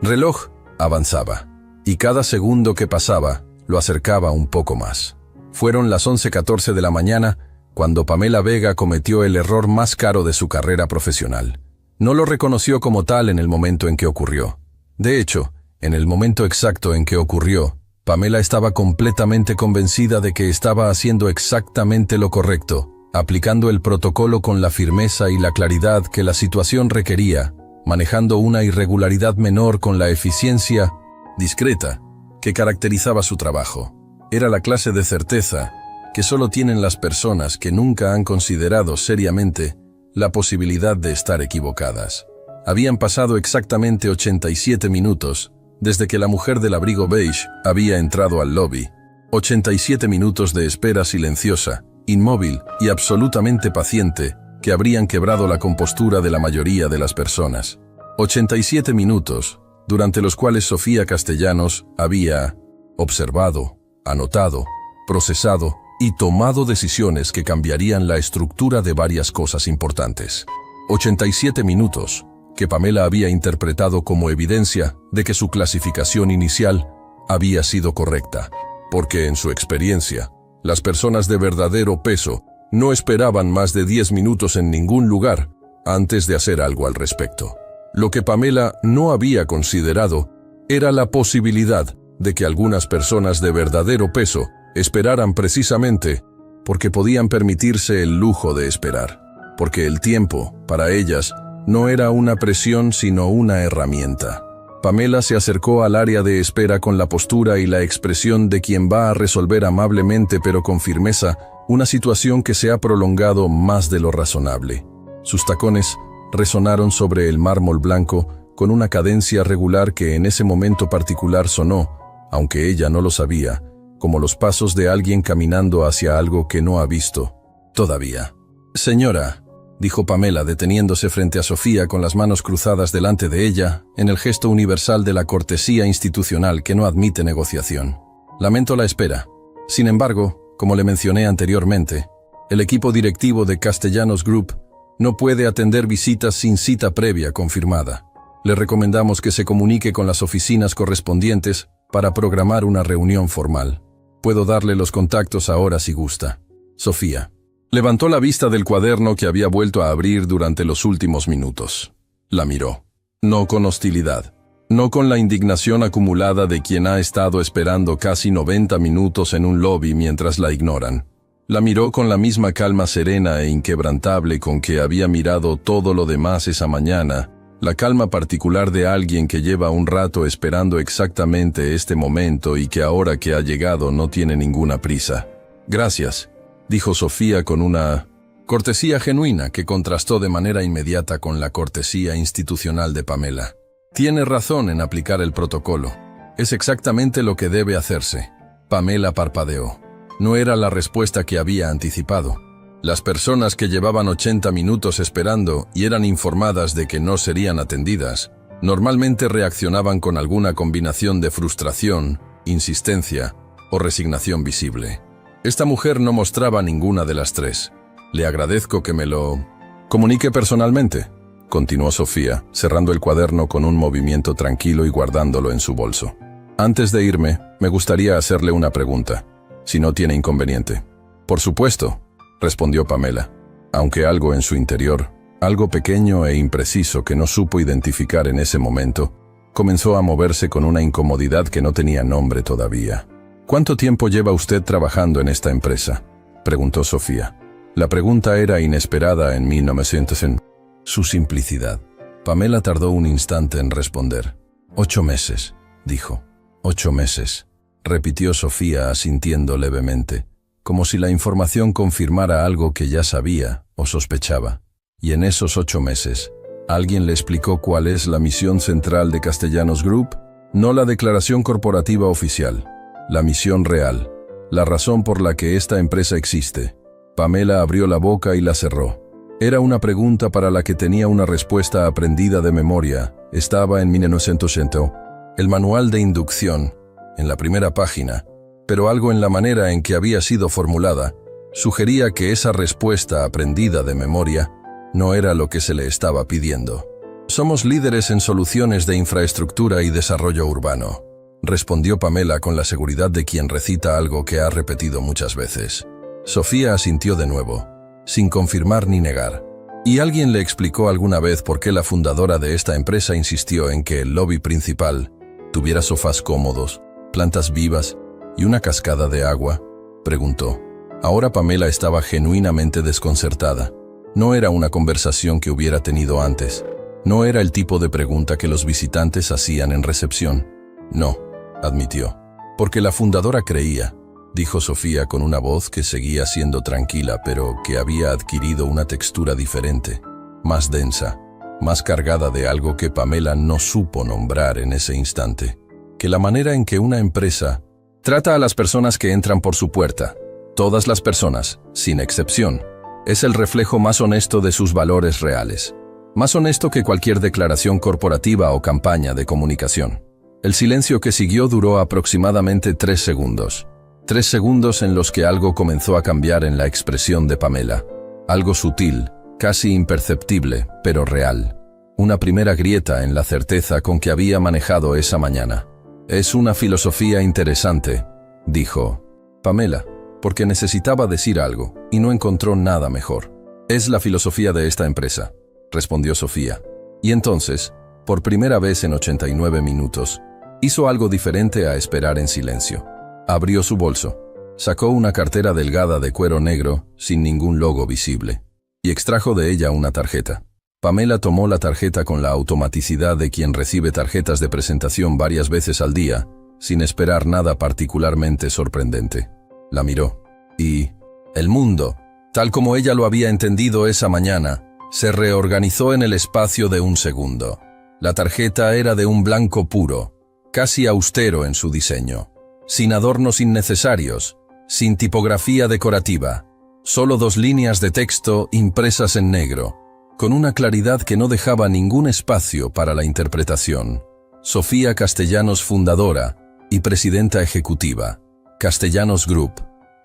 reloj avanzaba, y cada segundo que pasaba lo acercaba un poco más. Fueron las 11:14 de la mañana cuando Pamela Vega cometió el error más caro de su carrera profesional. No lo reconoció como tal en el momento en que ocurrió. De hecho, en el momento exacto en que ocurrió, Pamela estaba completamente convencida de que estaba haciendo exactamente lo correcto, aplicando el protocolo con la firmeza y la claridad que la situación requería, manejando una irregularidad menor con la eficiencia discreta que caracterizaba su trabajo. Era la clase de certeza que solo tienen las personas que nunca han considerado seriamente la posibilidad de estar equivocadas. Habían pasado exactamente 87 minutos desde que la mujer del abrigo beige había entrado al lobby. 87 minutos de espera silenciosa, inmóvil y absolutamente paciente que habrían quebrado la compostura de la mayoría de las personas. 87 minutos, durante los cuales Sofía Castellanos había observado, anotado, procesado y tomado decisiones que cambiarían la estructura de varias cosas importantes. 87 minutos que Pamela había interpretado como evidencia de que su clasificación inicial había sido correcta, porque en su experiencia, las personas de verdadero peso no esperaban más de 10 minutos en ningún lugar antes de hacer algo al respecto. Lo que Pamela no había considerado era la posibilidad de que algunas personas de verdadero peso esperaran precisamente porque podían permitirse el lujo de esperar, porque el tiempo, para ellas, no era una presión sino una herramienta. Pamela se acercó al área de espera con la postura y la expresión de quien va a resolver amablemente pero con firmeza una situación que se ha prolongado más de lo razonable. Sus tacones resonaron sobre el mármol blanco con una cadencia regular que en ese momento particular sonó, aunque ella no lo sabía, como los pasos de alguien caminando hacia algo que no ha visto todavía. «Señora», dijo Pamela deteniéndose frente a Sofía con las manos cruzadas delante de ella, en el gesto universal de la cortesía institucional que no admite negociación. «Lamento la espera. Sin embargo, como le mencioné anteriormente, el equipo directivo de Castellanos Group no puede atender visitas sin cita previa confirmada. Le recomendamos que se comunique con las oficinas correspondientes para programar una reunión formal. Puedo darle los contactos ahora si gusta». Sofía levantó la vista del cuaderno que había vuelto a abrir durante los últimos minutos. La miró. No con hostilidad. No con la indignación acumulada de quien ha estado esperando casi 90 minutos en un lobby mientras la ignoran. La miró con la misma calma serena e inquebrantable con que había mirado todo lo demás esa mañana, la calma particular de alguien que lleva un rato esperando exactamente este momento y que ahora que ha llegado no tiene ninguna prisa. «Gracias», dijo Sofía con una cortesía genuina que contrastó de manera inmediata con la cortesía institucional de Pamela. «Tiene razón en aplicar el protocolo. Es exactamente lo que debe hacerse». Pamela parpadeó. No era la respuesta que había anticipado. Las personas que llevaban 80 minutos esperando y eran informadas de que no serían atendidas, normalmente reaccionaban con alguna combinación de frustración, insistencia o resignación visible. Esta mujer no mostraba ninguna de las tres. «Le agradezco que me lo comunique personalmente», continuó Sofía, cerrando el cuaderno con un movimiento tranquilo y guardándolo en su bolso. «Antes de irme, me gustaría hacerle una pregunta, si no tiene inconveniente». «Por supuesto», respondió Pamela, aunque algo en su interior Algo pequeño e impreciso que no supo identificar en ese momento, comenzó a moverse con una incomodidad que no tenía nombre todavía. ¿Cuánto tiempo lleva usted trabajando en esta empresa?, preguntó Sofía. La pregunta era inesperada en 1900 en su simplicidad. Pamela tardó un instante en responder. 8 meses, dijo. 8 meses, repitió Sofía asintiendo levemente, como si la información confirmara algo que ya sabía o sospechaba. Y en esos 8 meses, ¿alguien le explicó cuál es la misión central de Castellanos Group? No la declaración corporativa oficial, la misión real, la razón por la que esta empresa existe. Pamela abrió la boca y la cerró. Era una pregunta para la que tenía una respuesta aprendida de memoria. Estaba en 1980. El manual de inducción, en la primera página, pero algo en la manera en que había sido formulada, sugería que esa respuesta aprendida de memoria no era lo que se le estaba pidiendo. Somos líderes en soluciones de infraestructura y desarrollo urbano, respondió Pamela con la seguridad de quien recita algo que ha repetido muchas veces. Sofía asintió de nuevo, sin confirmar ni negar. ¿Y alguien le explicó alguna vez por qué la fundadora de esta empresa insistió en que el lobby principal tuviera sofás cómodos, plantas vivas y una cascada de agua?, preguntó. Ahora Pamela estaba genuinamente desconcertada. No era una conversación que hubiera tenido antes. No era el tipo de pregunta que los visitantes hacían en recepción. No, admitió. Porque la fundadora creía, dijo Sofía con una voz que seguía siendo tranquila, pero que había adquirido una textura diferente, más densa, más cargada de algo que Pamela no supo nombrar en ese instante. Que la manera en que una empresa trata a las personas que entran por su puerta, todas las personas, sin excepción, es el reflejo más honesto de sus valores reales. Más honesto que cualquier declaración corporativa o campaña de comunicación. El silencio que siguió duró aproximadamente 3 segundos. 3 segundos en los que algo comenzó a cambiar en la expresión de Pamela. Algo sutil, casi imperceptible, pero real. Una primera grieta en la certeza con que había manejado esa mañana. Es una filosofía interesante, dijo Pamela, porque necesitaba decir algo y no encontró nada mejor. Es la filosofía de esta empresa, respondió Sofía. Y entonces, por primera vez en 89 minutos, hizo algo diferente a esperar en silencio. Abrió su bolso, sacó una cartera delgada de cuero negro, sin ningún logo visible, y extrajo de ella una tarjeta. Pamela tomó la tarjeta con la automaticidad de quien recibe tarjetas de presentación varias veces al día, sin esperar nada particularmente sorprendente. La miró, y el mundo, tal como ella lo había entendido esa mañana, se reorganizó en el espacio de un segundo. La tarjeta era de un blanco puro, casi austero en su diseño. Sin adornos innecesarios, sin tipografía decorativa, solo 2 líneas de texto impresas en negro, con una claridad que no dejaba ningún espacio para la interpretación. Sofía Castellanos, fundadora y presidenta ejecutiva, Castellanos Group.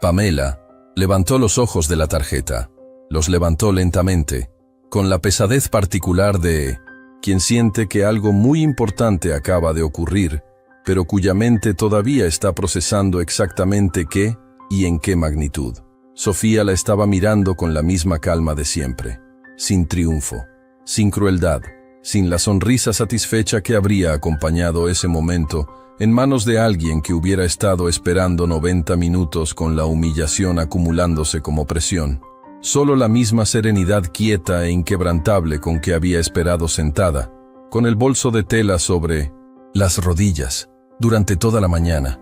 Pamela levantó los ojos de la tarjeta, los levantó lentamente, con la pesadez particular de quien siente que algo muy importante acaba de ocurrir, pero cuya mente todavía está procesando exactamente qué y en qué magnitud. Sofía la estaba mirando con la misma calma de siempre, sin triunfo, sin crueldad, sin la sonrisa satisfecha que habría acompañado ese momento en manos de alguien que hubiera estado esperando 90 minutos con la humillación acumulándose como presión. Solo la misma serenidad quieta e inquebrantable con que había esperado sentada, con el bolso de tela sobre las rodillas, durante toda la mañana.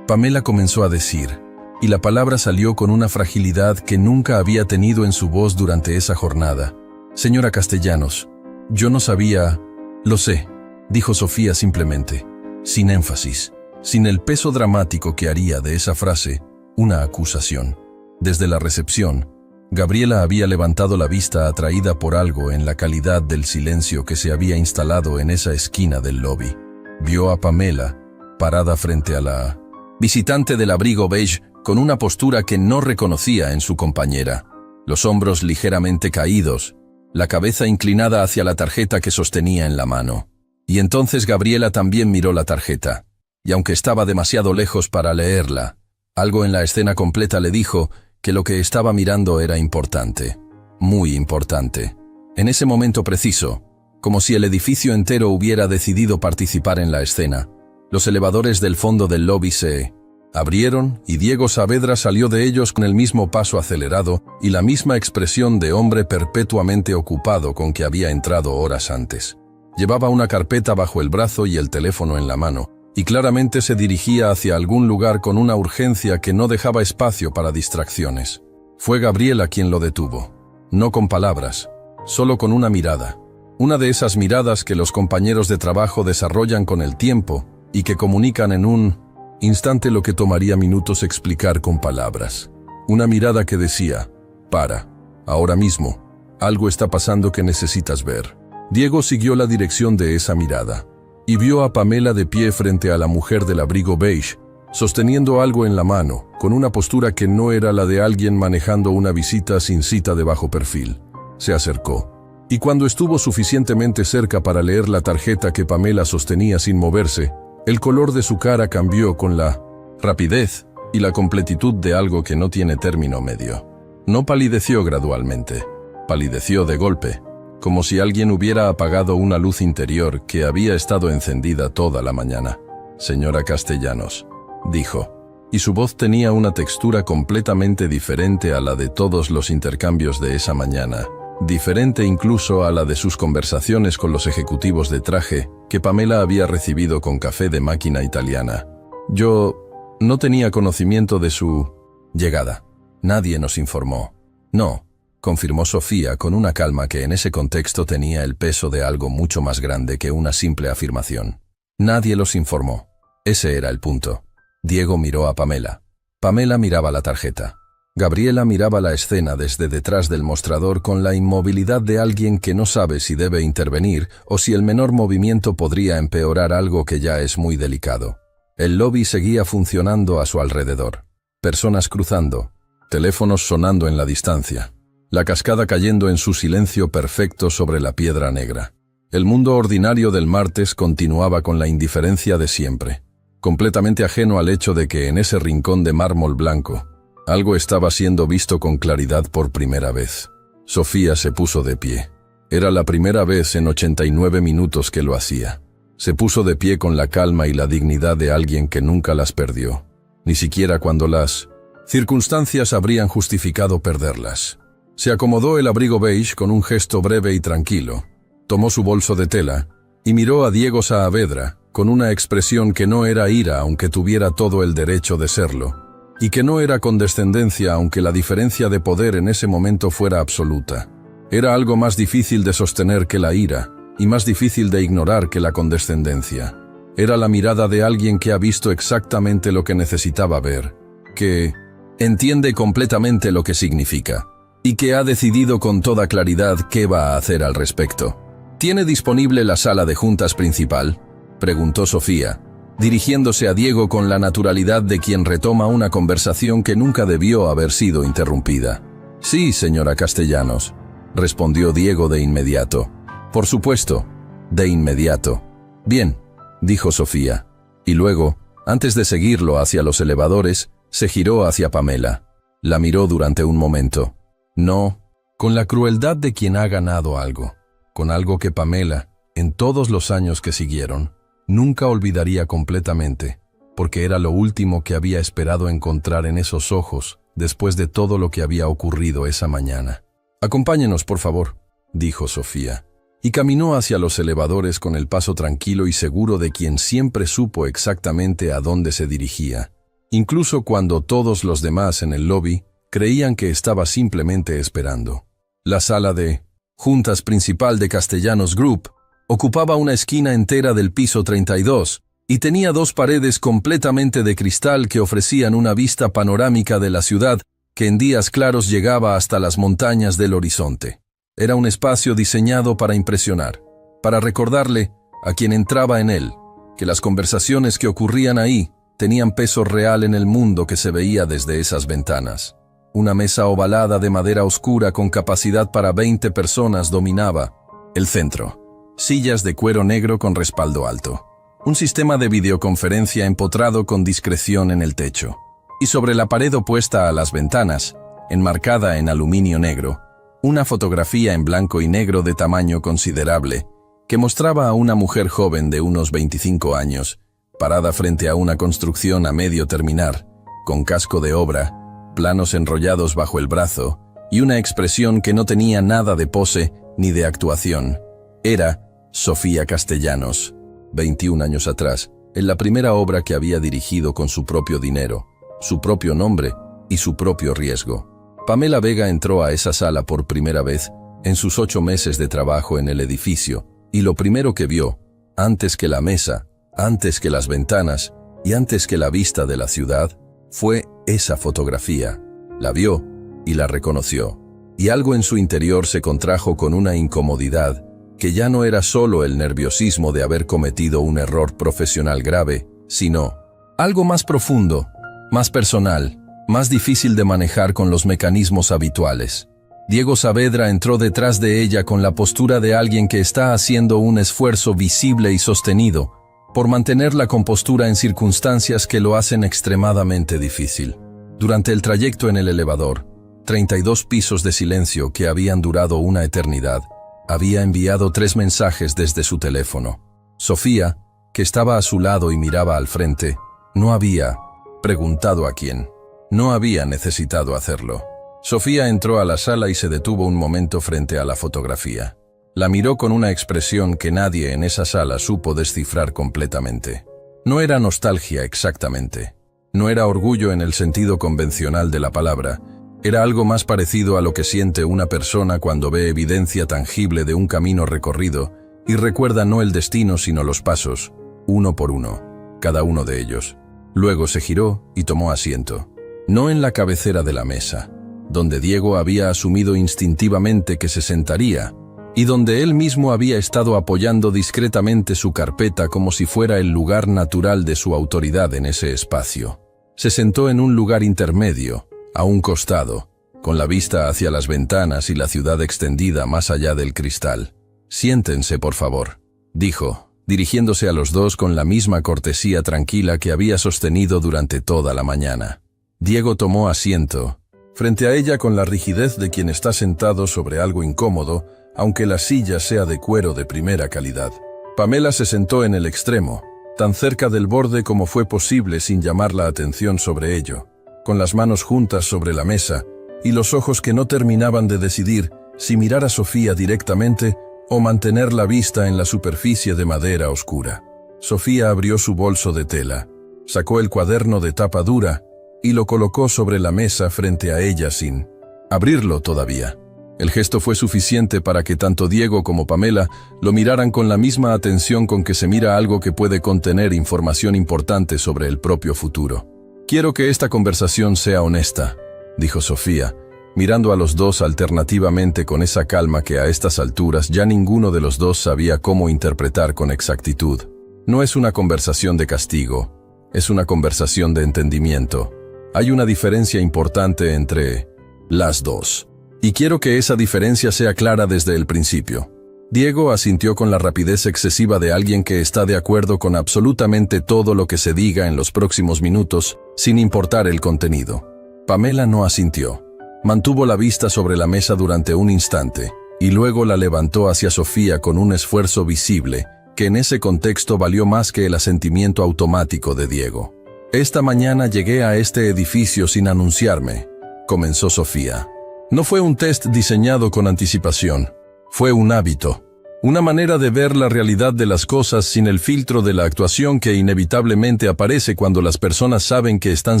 Pamela comenzó a decir, y la palabra salió con una fragilidad que nunca había tenido en su voz durante esa jornada. Señora Castellanos, yo no sabía. Lo sé, dijo Sofía simplemente, sin énfasis, sin el peso dramático que haría de esa frase una acusación. Desde la recepción, Gabriela había levantado la vista atraída por algo en la calidad del silencio que se había instalado en esa esquina del lobby. Vio a Pamela, parada frente a la visitante del abrigo beige, con una postura que no reconocía en su compañera, los hombros ligeramente caídos, la cabeza inclinada hacia la tarjeta que sostenía en la mano. Y entonces Gabriela también miró la tarjeta, y aunque estaba demasiado lejos para leerla, algo en la escena completa le dijo que lo que estaba mirando era importante, muy importante. En ese momento preciso, como si el edificio entero hubiera decidido participar en la escena, los elevadores del fondo del lobby se abrieron y Diego Saavedra salió de ellos con el mismo paso acelerado y la misma expresión de hombre perpetuamente ocupado con que había entrado horas antes. Llevaba una carpeta bajo el brazo y el teléfono en la mano, y claramente se dirigía hacia algún lugar con una urgencia que no dejaba espacio para distracciones. Fue Gabriela quien lo detuvo. No con palabras, solo con una mirada. Una de esas miradas que los compañeros de trabajo desarrollan con el tiempo y que comunican en un instante lo que tomaría minutos explicar con palabras. Una mirada que decía, para, ahora mismo, algo está pasando que necesitas ver. Diego siguió la dirección de esa mirada y vio a Pamela de pie frente a la mujer del abrigo beige, sosteniendo algo en la mano, con una postura que no era la de alguien manejando una visita sin cita de bajo perfil. Se acercó, y cuando estuvo suficientemente cerca para leer la tarjeta que Pamela sostenía sin moverse, el color de su cara cambió con la rapidez y la completitud de algo que no tiene término medio. No palideció gradualmente, palideció de golpe, como si alguien hubiera apagado una luz interior que había estado encendida toda la mañana. «Señora Castellanos», dijo, y su voz tenía una textura completamente diferente a la de todos los intercambios de esa mañana, diferente incluso a la de sus conversaciones con los ejecutivos de traje que Pamela había recibido con café de máquina italiana. «Yo no tenía conocimiento de su llegada. Nadie nos informó». «No», confirmó Sofía con una calma que en ese contexto tenía el peso de algo mucho más grande que una simple afirmación. «Nadie los informó». Ese era el punto. Diego miró a Pamela. Pamela miraba la tarjeta. Gabriela miraba la escena desde detrás del mostrador con la inmovilidad de alguien que no sabe si debe intervenir o si el menor movimiento podría empeorar algo que ya es muy delicado. El lobby seguía funcionando a su alrededor. Personas cruzando, teléfonos sonando en la distancia. La cascada cayendo en su silencio perfecto sobre la piedra negra. El mundo ordinario del martes continuaba con la indiferencia de siempre, completamente ajeno al hecho de que en ese rincón de mármol blanco, algo estaba siendo visto con claridad por primera vez. Sofía se puso de pie. Era la primera vez en 89 minutos que lo hacía. Se puso de pie con la calma y la dignidad de alguien que nunca las perdió, ni siquiera cuando las circunstancias habrían justificado perderlas. Se acomodó el abrigo beige con un gesto breve y tranquilo, tomó su bolso de tela y miró a Diego Saavedra con una expresión que no era ira aunque tuviera todo el derecho de serlo, y que no era condescendencia aunque la diferencia de poder en ese momento fuera absoluta. Era algo más difícil de sostener que la ira y más difícil de ignorar que la condescendencia. Era la mirada de alguien que ha visto exactamente lo que necesitaba ver, que entiende completamente lo que significa, y que ha decidido con toda claridad qué va a hacer al respecto. ¿Tiene disponible la sala de juntas principal?, preguntó Sofía, dirigiéndose a Diego con la naturalidad de quien retoma una conversación que nunca debió haber sido interrumpida. «Sí, señora Castellanos», respondió Diego de inmediato. «Por supuesto, de inmediato». «Bien», dijo Sofía, y luego, antes de seguirlo hacia los elevadores, se giró hacia Pamela. La miró durante un momento. No, con la crueldad de quien ha ganado algo, con algo que Pamela, en todos los años que siguieron, nunca olvidaría completamente, porque era lo último que había esperado encontrar en esos ojos después de todo lo que había ocurrido esa mañana. «Acompáñenos, por favor», dijo Sofía, y caminó hacia los elevadores con el paso tranquilo y seguro de quien siempre supo exactamente a dónde se dirigía, incluso cuando todos los demás en el lobby creían que estaba simplemente esperando. La sala de juntas principal de Castellanos Group ocupaba una esquina entera del piso 32 y tenía dos paredes completamente de cristal que ofrecían una vista panorámica de la ciudad que en días claros llegaba hasta las montañas del horizonte. Era un espacio diseñado para impresionar, para recordarle a quien entraba en él que las conversaciones que ocurrían ahí tenían peso real en el mundo que se veía desde esas ventanas. Una mesa ovalada de madera oscura con capacidad para 20 personas dominaba el centro. Sillas de cuero negro con respaldo alto. Un sistema de videoconferencia empotrado con discreción en el techo. Y sobre la pared opuesta a las ventanas, enmarcada en aluminio negro, Una fotografía en blanco y negro de tamaño considerable, que mostraba a una mujer joven de unos 25 años, parada frente a una construcción a medio terminar, con casco de obra, planos enrollados bajo el brazo y una expresión que no tenía nada de pose ni de actuación. Era Sofía Castellanos, 21 años atrás, en la primera obra que había dirigido con su propio dinero, su propio nombre y su propio riesgo. Pamela Vega entró a esa sala por primera vez en sus 8 meses de trabajo en el edificio, y lo primero que vio, antes que la mesa, antes que las ventanas y antes que la vista de la ciudad, fue esa fotografía. La vio y la reconoció, y algo en su interior se contrajo con una incomodidad que ya no era solo el nerviosismo de haber cometido un error profesional grave, sino algo más profundo, más personal, más difícil de manejar con los mecanismos habituales. Diego Saavedra entró detrás de ella con la postura de alguien que está haciendo un esfuerzo visible y sostenido por mantener la compostura en circunstancias que lo hacen extremadamente difícil. Durante el trayecto en el elevador, 32 pisos de silencio que habían durado una eternidad, había enviado 3 mensajes desde su teléfono. Sofía, que estaba a su lado y miraba al frente, no había preguntado a quién. No había necesitado hacerlo. Sofía entró a la sala y se detuvo un momento frente a la fotografía. La miró con una expresión que nadie en esa sala supo descifrar completamente. No era nostalgia exactamente. No era orgullo en el sentido convencional de la palabra. Era algo más parecido a lo que siente una persona cuando ve evidencia tangible de un camino recorrido y recuerda no el destino sino los pasos, uno por uno, cada uno de ellos. Luego se giró y tomó asiento. No en la cabecera de la mesa, donde Diego había asumido instintivamente que se sentaría, y donde él mismo había estado apoyando discretamente su carpeta como si fuera el lugar natural de su autoridad en ese espacio. Se sentó en un lugar intermedio, a un costado, con la vista hacia las ventanas y la ciudad extendida más allá del cristal. «Siéntense, por favor», dijo, dirigiéndose a los dos con la misma cortesía tranquila que había sostenido durante toda la mañana. Diego tomó asiento, frente a ella con la rigidez de quien está sentado sobre algo incómodo, aunque la silla sea de cuero de primera calidad. Pamela se sentó en el extremo, tan cerca del borde como fue posible sin llamar la atención sobre ello, con las manos juntas sobre la mesa y los ojos que no terminaban de decidir si mirar a Sofía directamente o mantener la vista en la superficie de madera oscura. Sofía abrió su bolso de tela, sacó el cuaderno de tapa dura y lo colocó sobre la mesa frente a ella sin abrirlo todavía. El gesto fue suficiente para que tanto Diego como Pamela lo miraran con la misma atención con que se mira algo que puede contener información importante sobre el propio futuro. «Quiero que esta conversación sea honesta», dijo Sofía, mirando a los dos alternativamente con esa calma que a estas alturas ya ninguno de los dos sabía cómo interpretar con exactitud. «No es una conversación de castigo, es una conversación de entendimiento. Hay una diferencia importante entre las dos. Y quiero que esa diferencia sea clara desde el principio». Diego asintió con la rapidez excesiva de alguien que está de acuerdo con absolutamente todo lo que se diga en los próximos minutos, sin importar el contenido. Pamela no asintió. Mantuvo la vista sobre la mesa durante un instante, y luego la levantó hacia Sofía con un esfuerzo visible, que en ese contexto valió más que el asentimiento automático de Diego. «Esta mañana llegué a este edificio sin anunciarme», comenzó Sofía. «No fue un test diseñado con anticipación. Fue un hábito, una manera de ver la realidad de las cosas sin el filtro de la actuación que inevitablemente aparece cuando las personas saben que están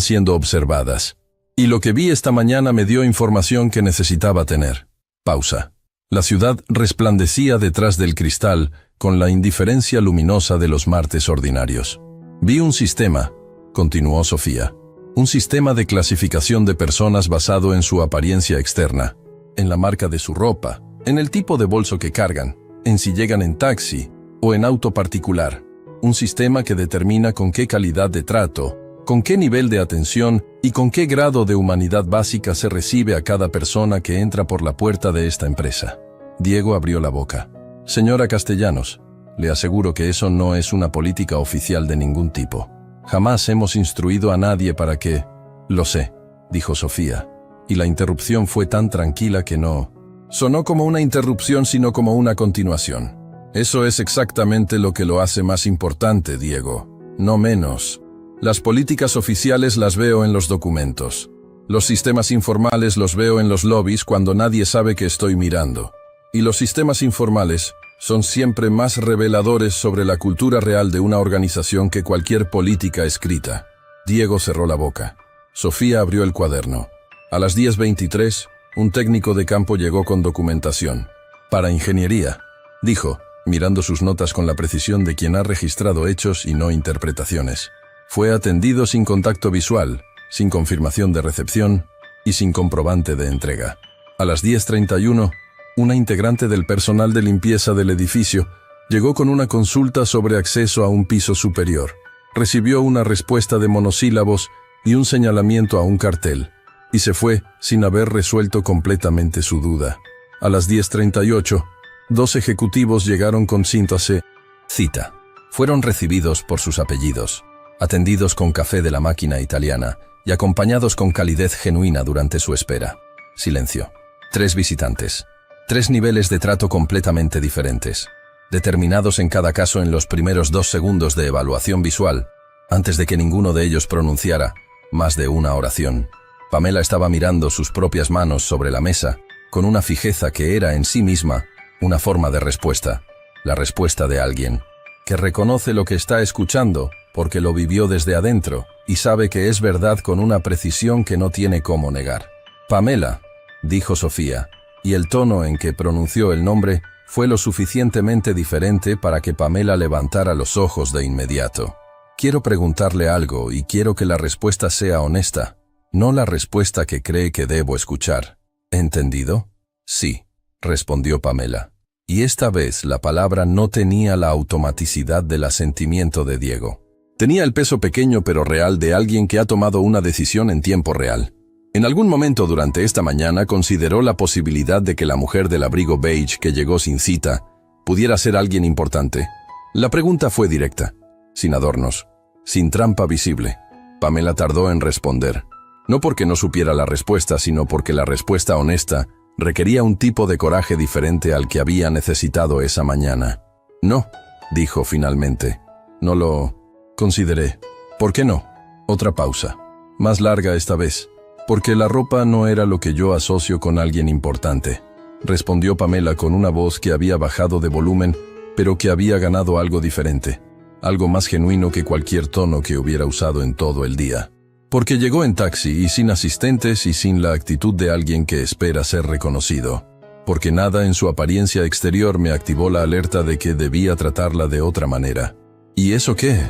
siendo observadas. Y lo que vi esta mañana me dio información que necesitaba tener». Pausa. La ciudad resplandecía detrás del cristal con la indiferencia luminosa de los martes ordinarios. «Vi un sistema», continuó Sofía. «Un sistema de clasificación de personas basado en su apariencia externa, en la marca de su ropa, en el tipo de bolso que cargan, en si llegan en taxi o en auto particular. Un sistema que determina con qué calidad de trato, con qué nivel de atención y con qué grado de humanidad básica se recibe a cada persona que entra por la puerta de esta empresa». Diego abrió la boca. «Señora Castellanos, le aseguro que eso no es una política oficial de ningún tipo. Jamás hemos instruido a nadie para que...». «Lo sé», dijo Sofía, y la interrupción fue tan tranquila que no Sonó como una interrupción, sino como una continuación. Eso es exactamente lo que lo hace más importante, Diego, no menos. Las políticas oficiales las veo en los documentos. Los sistemas informales los veo en los lobbies cuando nadie sabe que estoy mirando. Y los sistemas informales son siempre más reveladores sobre la cultura real de una organización que cualquier política escrita. Diego cerró la boca. Sofía abrió el cuaderno. A las 10:23, un técnico de campo llegó con documentación. Para ingeniería, dijo, mirando sus notas con la precisión de quien ha registrado hechos y no interpretaciones. Fue atendido sin contacto visual, sin confirmación de recepción y sin comprobante de entrega. A las 10:31, una integrante del personal de limpieza del edificio llegó con una consulta sobre acceso a un piso superior. Recibió una respuesta de monosílabos y un señalamiento a un cartel, y se fue sin haber resuelto completamente su duda. A las 10:38, 2 ejecutivos llegaron con síntase cita. Fueron recibidos por sus apellidos, atendidos con café de la máquina italiana y acompañados con calidez genuina durante su espera. Silencio. 3 visitantes. 3 niveles de trato completamente diferentes, determinados en cada caso en los primeros 2 segundos de evaluación visual, antes de que ninguno de ellos pronunciara más de una oración. Pamela estaba mirando sus propias manos sobre la mesa, con una fijeza que era en sí misma una forma de respuesta, la respuesta de alguien que reconoce lo que está escuchando porque lo vivió desde adentro y sabe que es verdad con una precisión que no tiene cómo negar. Pamela, dijo Sofía, y el tono en que pronunció el nombre fue lo suficientemente diferente para que Pamela levantara los ojos de inmediato. Quiero preguntarle algo y quiero que la respuesta sea honesta, no la respuesta que cree que debo escuchar. ¿Entendido? Sí, respondió Pamela. Y esta vez la palabra no tenía la automaticidad del asentimiento de Diego. Tenía el peso pequeño pero real de alguien que ha tomado una decisión en tiempo real. En algún momento durante esta mañana consideró la posibilidad de que la mujer del abrigo beige que llegó sin cita pudiera ser alguien importante. La pregunta fue directa, sin adornos, sin trampa visible. Pamela tardó en responder, no porque no supiera la respuesta, sino porque la respuesta honesta requería un tipo de coraje diferente al que había necesitado esa mañana. No, dijo finalmente. No lo consideré. ¿Por qué no? Otra pausa, más larga esta vez. Porque la ropa no era lo que yo asocio con alguien importante, respondió Pamela con una voz que había bajado de volumen, pero que había ganado algo diferente, algo más genuino que cualquier tono que hubiera usado en todo el día. Porque llegó en taxi y sin asistentes y sin la actitud de alguien que espera ser reconocido. Porque nada en su apariencia exterior me activó la alerta de que debía tratarla de otra manera. ¿Y eso qué?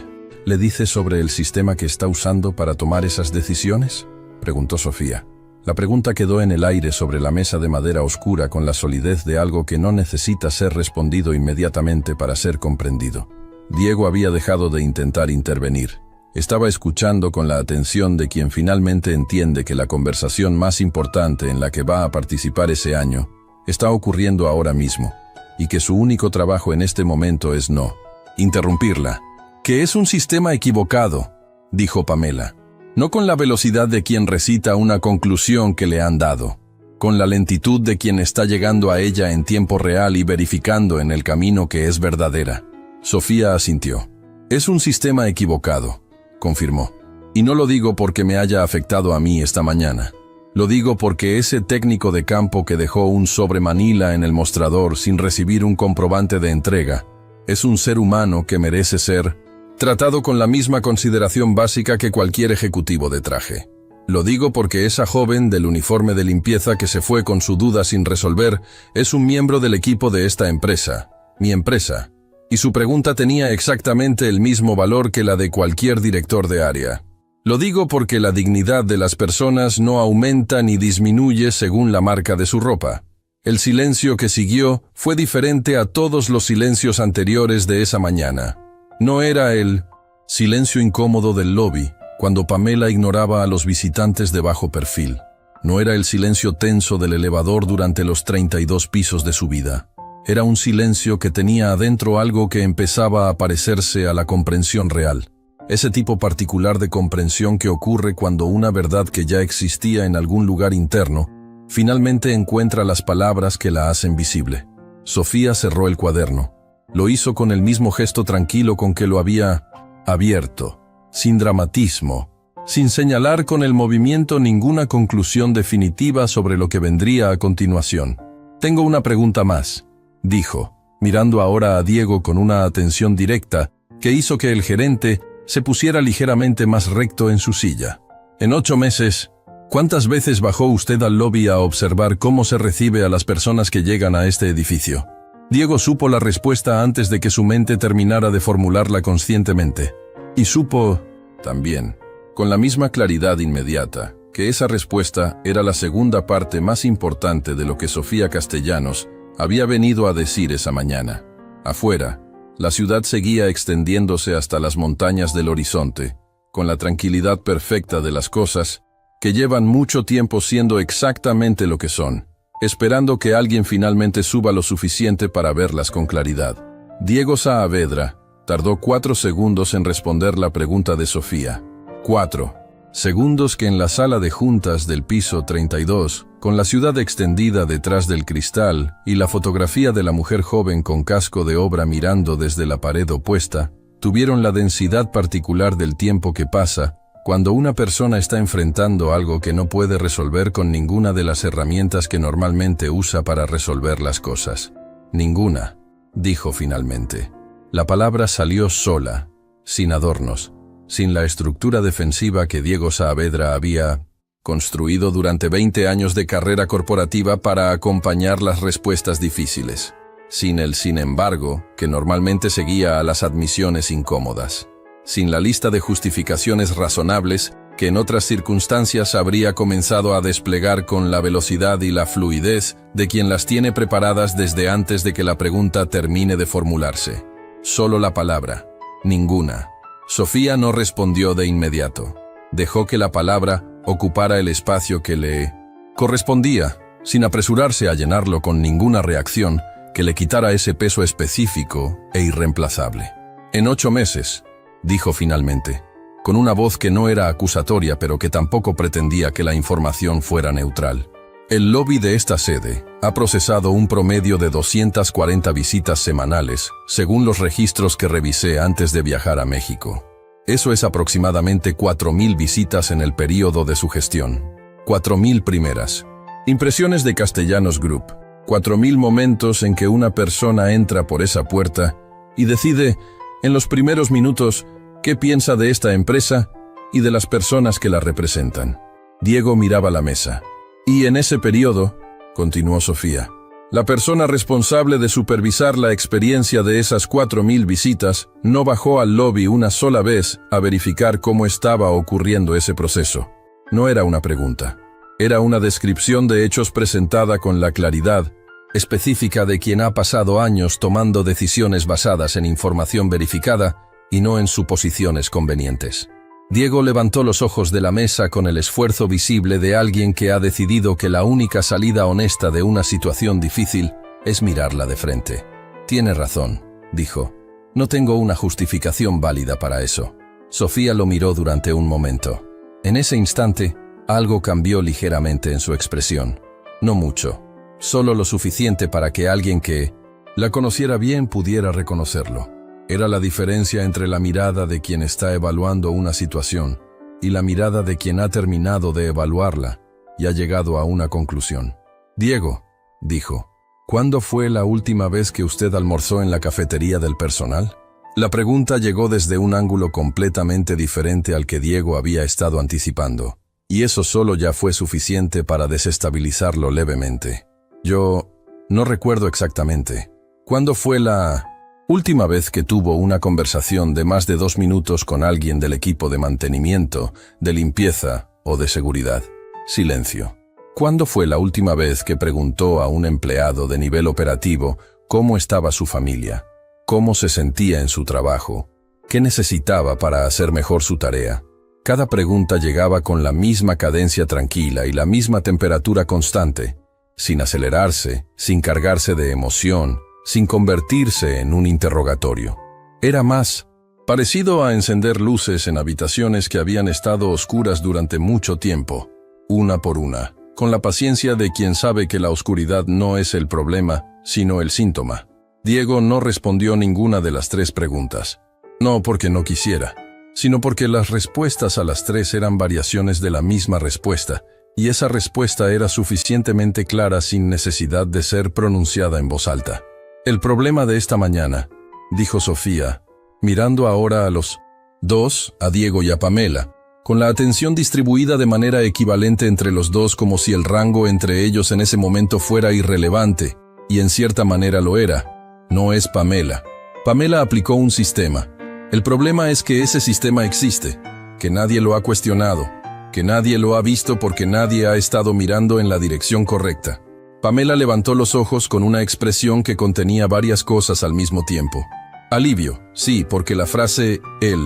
¿Le dice sobre el sistema que está usando para tomar esas decisiones?, preguntó Sofía. La pregunta quedó en el aire sobre la mesa de madera oscura con la solidez de algo que no necesita ser respondido inmediatamente para ser comprendido. Diego había dejado de intentar intervenir. Estaba escuchando con la atención de quien finalmente entiende que la conversación más importante en la que va a participar ese año está ocurriendo ahora mismo, y que su único trabajo en este momento es no interrumpirla. Que es un sistema equivocado, dijo Pamela. No con la velocidad de quien recita una conclusión que le han dado, con la lentitud de quien está llegando a ella en tiempo real y verificando en el camino que es verdadera. Sofía asintió. Es un sistema equivocado, confirmó. Y no lo digo porque me haya afectado a mí esta mañana. Lo digo porque ese técnico de campo que dejó un sobre Manila en el mostrador sin recibir un comprobante de entrega, es un ser humano que merece ser tratado con la misma consideración básica que cualquier ejecutivo de traje. Lo digo porque esa joven del uniforme de limpieza que se fue con su duda sin resolver es un miembro del equipo de esta empresa, mi empresa, y su pregunta tenía exactamente el mismo valor que la de cualquier director de área. Lo digo porque la dignidad de las personas no aumenta ni disminuye según la marca de su ropa. El silencio que siguió fue diferente a todos los silencios anteriores de esa mañana. No era el silencio incómodo del lobby, cuando Pamela ignoraba a los visitantes de bajo perfil. No era el silencio tenso del elevador durante los 32 pisos de su vida. Era un silencio que tenía adentro algo que empezaba a parecerse a la comprensión real. Ese tipo particular de comprensión que ocurre cuando una verdad que ya existía en algún lugar interno Finalmente encuentra las palabras que la hacen visible. Sofía cerró el cuaderno. Lo hizo con el mismo gesto tranquilo con que lo había abierto, sin dramatismo, sin señalar con el movimiento ninguna conclusión definitiva sobre lo que vendría a continuación. «Tengo una pregunta más», dijo, mirando ahora a Diego con una atención directa que hizo que el gerente se pusiera ligeramente más recto en su silla. «En 8 meses, ¿cuántas veces bajó usted al lobby a observar cómo se recibe a las personas que llegan a este edificio?» Diego supo la respuesta antes de que su mente terminara de formularla conscientemente. Y supo, también, con la misma claridad inmediata, que esa respuesta era la segunda parte más importante de lo que Sofía Castellanos había venido a decir esa mañana. Afuera, la ciudad seguía extendiéndose hasta las montañas del horizonte, con la tranquilidad perfecta de las cosas que llevan mucho tiempo siendo exactamente lo que son, esperando que alguien finalmente suba lo suficiente para verlas con claridad. Diego Saavedra tardó 4 segundos en responder la pregunta de Sofía. 4 segundos que en la sala de juntas del piso 32, con la ciudad extendida detrás del cristal y la fotografía de la mujer joven con casco de obra mirando desde la pared opuesta, tuvieron la densidad particular del tiempo que pasa cuando una persona está enfrentando algo que no puede resolver con ninguna de las herramientas que normalmente usa para resolver las cosas. «Ninguna», dijo finalmente. La palabra salió sola, sin adornos, sin la estructura defensiva que Diego Saavedra había construido durante 20 años de carrera corporativa para acompañar las respuestas difíciles, sin el sin embargo que normalmente seguía a las admisiones incómodas, sin la lista de justificaciones razonables que en otras circunstancias habría comenzado a desplegar con la velocidad y la fluidez de quien las tiene preparadas desde antes de que la pregunta termine de formularse. Solo la palabra, ninguna. Sofía no respondió de inmediato. Dejó que la palabra ocupara el espacio que le correspondía, sin apresurarse a llenarlo con ninguna reacción que le quitara ese peso específico e irreemplazable. «En 8 meses», dijo finalmente, con una voz que no era acusatoria pero que tampoco pretendía que la información fuera neutral. «El lobby de esta sede ha procesado un promedio de 240 visitas semanales, según los registros que revisé antes de viajar a México. Eso es aproximadamente 4.000 visitas en el período de su gestión. 4.000 primeras. Impresiones de Castellanos Group. 4.000 momentos en que una persona entra por esa puerta y decide, en los primeros minutos, qué piensa de esta empresa y de las personas que la representan». Diego miraba la mesa. «Y en ese periodo», continuó Sofía, «la persona responsable de supervisar la experiencia de esas 4.000 visitas no bajó al lobby una sola vez a verificar cómo estaba ocurriendo ese proceso». No era una pregunta. Era una descripción de hechos presentada con la claridad específica de quien ha pasado años tomando decisiones basadas en información verificada y no en suposiciones convenientes. Diego levantó los ojos de la mesa con el esfuerzo visible de alguien que ha decidido que la única salida honesta de una situación difícil es mirarla de frente. «Tiene razón», dijo. «No tengo una justificación válida para eso». Sofía lo miró durante un momento. En ese instante, algo cambió ligeramente en su expresión. No mucho, solo lo suficiente para que alguien que la conociera bien pudiera reconocerlo. Era la diferencia entre la mirada de quien está evaluando una situación y la mirada de quien ha terminado de evaluarla y ha llegado a una conclusión. «Diego», dijo, «¿cuándo fue la última vez que usted almorzó en la cafetería del personal?» La pregunta llegó desde un ángulo completamente diferente al que Diego había estado anticipando, y eso solo ya fue suficiente para desestabilizarlo levemente. «Yo no recuerdo exactamente. ¿Cuándo fue la última vez que tuvo una conversación de más de 2 minutos con alguien del equipo de mantenimiento, de limpieza o de seguridad?» Silencio. ¿Cuándo fue la última vez que preguntó a un empleado de nivel operativo cómo estaba su familia, cómo se sentía en su trabajo, qué necesitaba para hacer mejor su tarea? Cada pregunta llegaba con la misma cadencia tranquila y la misma temperatura constante, sin acelerarse, sin cargarse de emoción, sin convertirse en un interrogatorio. Era más parecido a encender luces en habitaciones que habían estado oscuras durante mucho tiempo, una por una, con la paciencia de quien sabe que la oscuridad no es el problema, sino el síntoma. Diego no respondió ninguna de las 3 preguntas. No porque no quisiera, sino porque las respuestas a las 3 eran variaciones de la misma respuesta, y esa respuesta era suficientemente clara sin necesidad de ser pronunciada en voz alta. El problema de esta mañana, dijo Sofía, mirando ahora a los 2, a Diego y a Pamela, con la atención distribuida de manera equivalente entre los 2 como si el rango entre ellos en ese momento fuera irrelevante, y en cierta manera lo era. No es Pamela. Pamela aplicó un sistema. El problema es que ese sistema existe, que nadie lo ha cuestionado, que nadie lo ha visto porque nadie ha estado mirando en la dirección correcta. Pamela levantó los ojos con una expresión que contenía varias cosas al mismo tiempo. Alivio, sí, porque la frase «el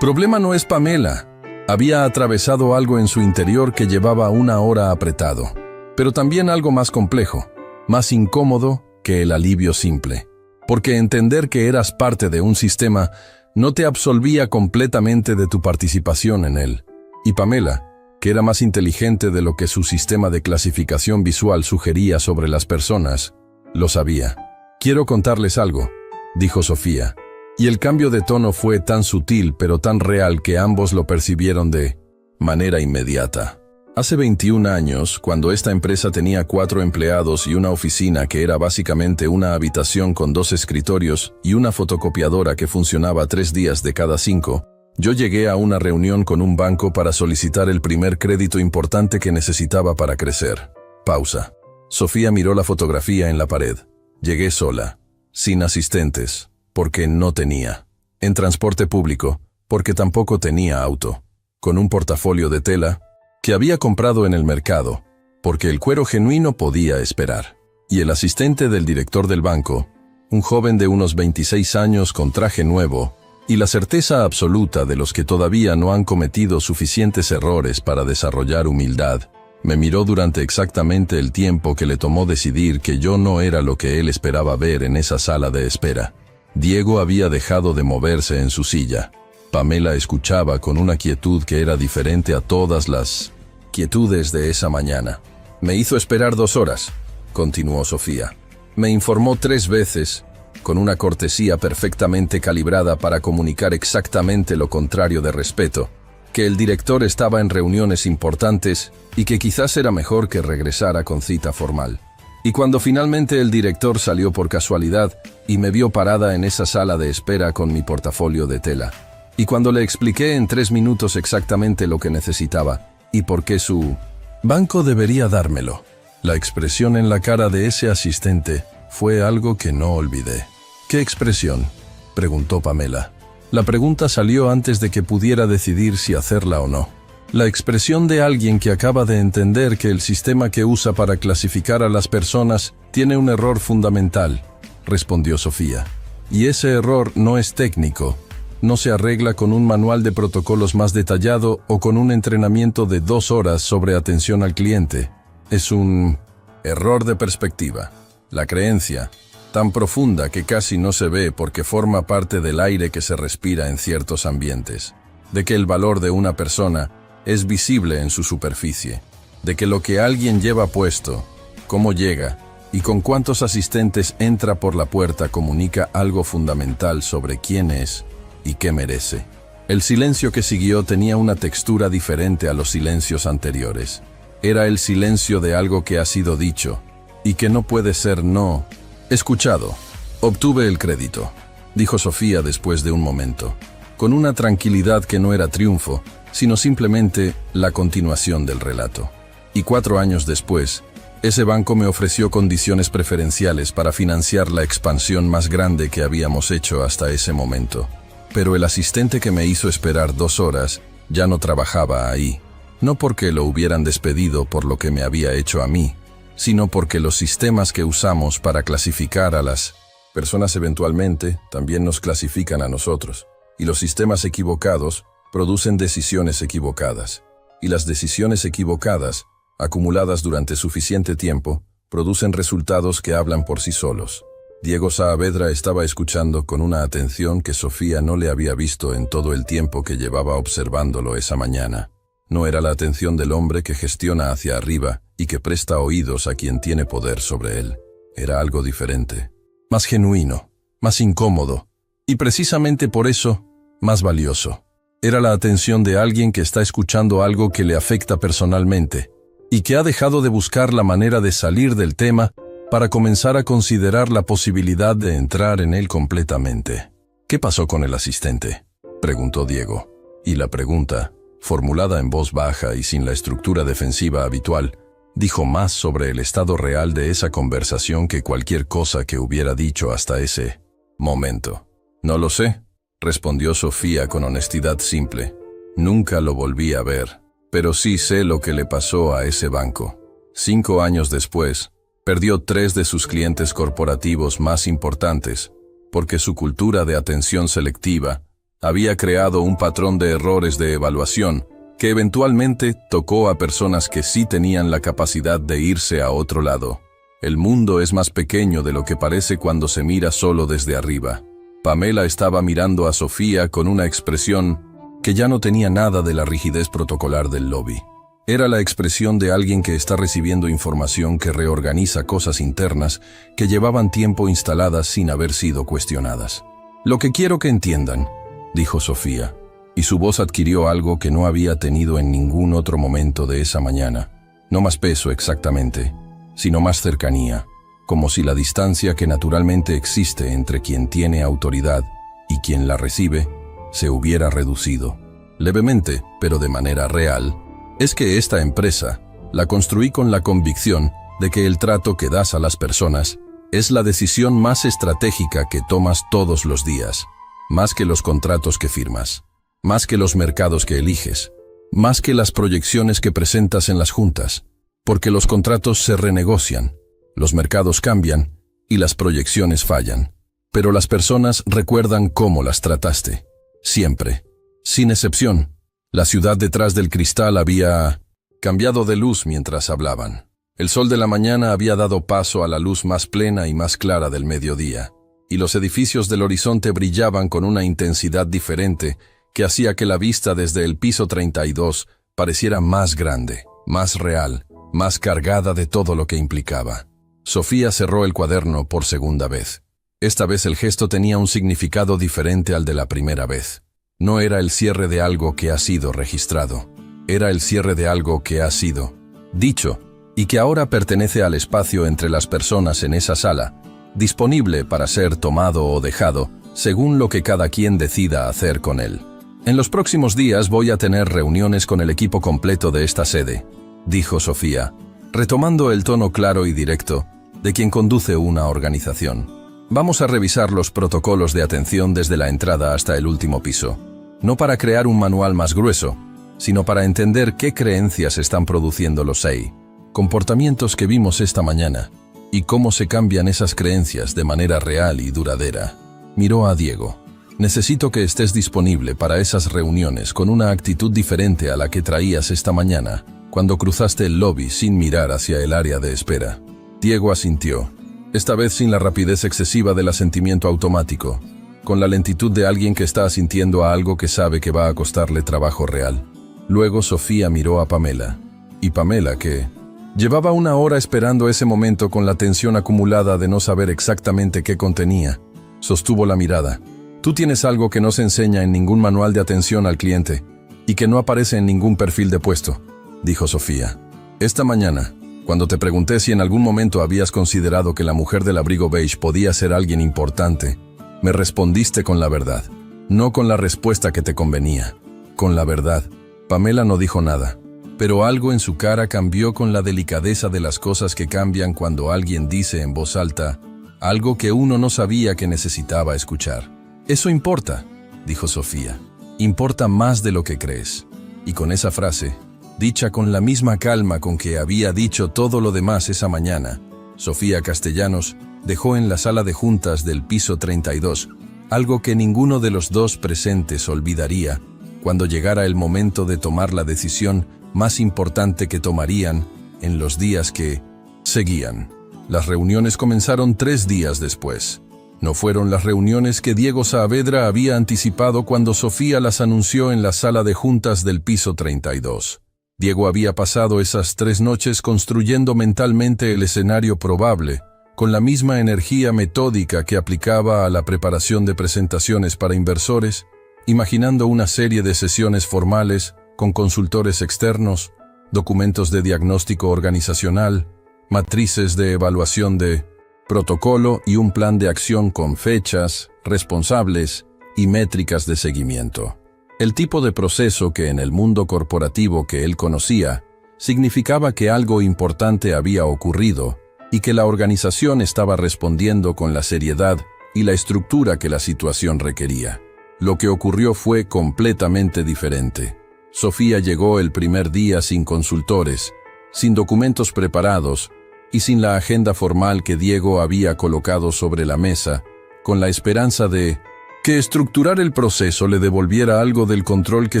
problema no es Pamela» había atravesado algo en su interior que llevaba una hora apretado, pero también algo más complejo, más incómodo que el alivio simple. Porque entender que eras parte de un sistema no te absolvía completamente de tu participación en él. Y Pamela, que era más inteligente de lo que su sistema de clasificación visual sugería sobre las personas, lo sabía. «Quiero contarles algo», dijo Sofía. Y el cambio de tono fue tan sutil pero tan real que ambos lo percibieron de manera inmediata. Hace 21 años, cuando esta empresa tenía 4 empleados y una oficina que era básicamente una habitación con 2 escritorios y una fotocopiadora que funcionaba 3 días de cada 5, yo llegué a una reunión con un banco para solicitar el primer crédito importante que necesitaba para crecer. Pausa. Sofía miró la fotografía en la pared. Llegué sola, sin asistentes, porque no tenía. En transporte público, porque tampoco tenía auto. Con un portafolio de tela que había comprado en el mercado, porque el cuero genuino podía esperar. Y el asistente del director del banco, un joven de unos 26 años con traje nuevo, y la certeza absoluta de los que todavía no han cometido suficientes errores para desarrollar humildad, me miró durante exactamente el tiempo que le tomó decidir que yo no era lo que él esperaba ver en esa sala de espera. Diego había dejado de moverse en su silla. Pamela escuchaba con una quietud que era diferente a todas las quietudes de esa mañana. «Me hizo esperar 2 horas», continuó Sofía. «Me informó 3 veces, con una cortesía perfectamente calibrada para comunicar exactamente lo contrario de respeto, que el director estaba en reuniones importantes y que quizás era mejor que regresara con cita formal. Y cuando finalmente el director salió por casualidad y me vio parada en esa sala de espera con mi portafolio de tela, y cuando le expliqué en 3 minutos exactamente lo que necesitaba y por qué su banco debería dármelo, la expresión en la cara de ese asistente fue algo que no olvidé». «¿Qué expresión?», preguntó Pamela. La pregunta salió antes de que pudiera decidir si hacerla o no. «La expresión de alguien que acaba de entender que el sistema que usa para clasificar a las personas tiene un error fundamental», respondió Sofía. «Y ese error no es técnico. No se arregla con un manual de protocolos más detallado o con un entrenamiento de 2 horas sobre atención al cliente. Es un error de perspectiva. La creencia, tan profunda que casi no se ve porque forma parte del aire que se respira en ciertos ambientes, de que el valor de una persona es visible en su superficie, de que lo que alguien lleva puesto, cómo llega y con cuántos asistentes entra por la puerta comunica algo fundamental sobre quién es y qué merece». El silencio que siguió tenía una textura diferente a los silencios anteriores. Era el silencio de algo que ha sido dicho y que no puede ser no escuchado. «Obtuve el crédito», dijo Sofía después de un momento, con una tranquilidad que no era triunfo, sino simplemente la continuación del relato. «Y 4 años después, ese banco me ofreció condiciones preferenciales para financiar la expansión más grande que habíamos hecho hasta ese momento. Pero el asistente que me hizo esperar 2 horas ya no trabajaba ahí, no porque lo hubieran despedido por lo que me había hecho a mí, sino porque los sistemas que usamos para clasificar a las personas eventualmente también nos clasifican a nosotros, y los sistemas equivocados producen decisiones equivocadas, y las decisiones equivocadas, acumuladas durante suficiente tiempo, producen resultados que hablan por sí solos». Diego Saavedra estaba escuchando con una atención que Sofía no le había visto en todo el tiempo que llevaba observándolo esa mañana. No era la atención del hombre que gestiona hacia arriba y que presta oídos a quien tiene poder sobre él. Era algo diferente, más genuino, más incómodo, y precisamente por eso, más valioso. Era la atención de alguien que está escuchando algo que le afecta personalmente, y que ha dejado de buscar la manera de salir del tema para comenzar a considerar la posibilidad de entrar en él completamente. ¿Qué pasó con el asistente?, preguntó Diego, y la pregunta, formulada en voz baja y sin la estructura defensiva habitual, dijo más sobre el estado real de esa conversación que cualquier cosa que hubiera dicho hasta ese momento. «No lo sé», respondió Sofía con honestidad simple. «Nunca lo volví a ver, pero sí sé lo que le pasó a ese banco. 5 años después, perdió 3 de sus clientes corporativos más importantes, porque su cultura de atención selectiva había creado un patrón de errores de evaluación que eventualmente tocó a personas que sí tenían la capacidad de irse a otro lado. El mundo es más pequeño de lo que parece cuando se mira solo desde arriba». Pamela estaba mirando a Sofía con una expresión que ya no tenía nada de la rigidez protocolar del lobby. Era la expresión de alguien que está recibiendo información que reorganiza cosas internas que llevaban tiempo instaladas sin haber sido cuestionadas. «Lo que quiero que entiendan», dijo Sofía, y su voz adquirió algo que no había tenido en ningún otro momento de esa mañana. No más peso exactamente, sino más cercanía, como si la distancia que naturalmente existe entre quien tiene autoridad y quien la recibe se hubiera reducido. Levemente, pero de manera real, es que esta empresa la construí con la convicción de que el trato que das a las personas es la decisión más estratégica que tomas todos los días, más que los contratos que firmas, más que los mercados que eliges, más que las proyecciones que presentas en las juntas, porque los contratos se renegocian, los mercados cambian y las proyecciones fallan, pero las personas recuerdan cómo las trataste, siempre, sin excepción. La ciudad detrás del cristal había cambiado de luz mientras hablaban. El sol de la mañana había dado paso a la luz más plena y más clara del mediodía, y los edificios del horizonte brillaban con una intensidad diferente que hacía que la vista desde el piso 32 pareciera más grande, más real, más cargada de todo lo que implicaba. Sofía cerró el cuaderno por segunda vez. Esta vez el gesto tenía un significado diferente al de la primera vez. No era el cierre de algo que ha sido registrado. Era el cierre de algo que ha sido dicho y que ahora pertenece al espacio entre las personas en esa sala, disponible para ser tomado o dejado, según lo que cada quien decida hacer con él. «En los próximos días voy a tener reuniones con el equipo completo de esta sede», dijo Sofía, retomando el tono claro y directo de quien conduce una organización. «Vamos a revisar los protocolos de atención desde la entrada hasta el último piso, no para crear un manual más grueso, sino para entender qué creencias están produciendo los 6 comportamientos que vimos esta mañana y cómo se cambian esas creencias de manera real y duradera». Miró a Diego. «Necesito que estés disponible para esas reuniones con una actitud diferente a la que traías esta mañana, cuando cruzaste el lobby sin mirar hacia el área de espera». Diego asintió, esta vez sin la rapidez excesiva del asentimiento automático, con la lentitud de alguien que está asintiendo a algo que sabe que va a costarle trabajo real. Luego Sofía miró a Pamela, y Pamela, que llevaba 1 hora esperando ese momento con la tensión acumulada de no saber exactamente qué contenía, sostuvo la mirada. «Tú tienes algo que no se enseña en ningún manual de atención al cliente y que no aparece en ningún perfil de puesto», dijo Sofía. «Esta mañana, cuando te pregunté si en algún momento habías considerado que la mujer del abrigo beige podía ser alguien importante, me respondiste con la verdad, no con la respuesta que te convenía, con la verdad». Pamela no dijo nada, pero algo en su cara cambió con la delicadeza de las cosas que cambian cuando alguien dice en voz alta algo que uno no sabía que necesitaba escuchar. «Eso importa», dijo Sofía. «Importa más de lo que crees». Y con esa frase, dicha con la misma calma con que había dicho todo lo demás esa mañana, Sofía Castellanos dejó en la sala de juntas del piso 32 algo que ninguno de los 2 presentes olvidaría cuando llegara el momento de tomar la decisión más importante que tomarían en los días que seguían. Las reuniones comenzaron 3 días después. No fueron las reuniones que Diego Saavedra había anticipado cuando Sofía las anunció en la sala de juntas del piso 32. Diego había pasado esas 3 noches construyendo mentalmente el escenario probable, con la misma energía metódica que aplicaba a la preparación de presentaciones para inversores, imaginando una serie de sesiones formales con consultores externos, documentos de diagnóstico organizacional, matrices de evaluación de protocolo y un plan de acción con fechas, responsables y métricas de seguimiento. El tipo de proceso que en el mundo corporativo que él conocía significaba que algo importante había ocurrido y que la organización estaba respondiendo con la seriedad y la estructura que la situación requería. Lo que ocurrió fue completamente diferente. Sofía llegó el primer día sin consultores, sin documentos preparados y sin la agenda formal que Diego había colocado sobre la mesa, con la esperanza de que estructurar el proceso le devolviera algo del control que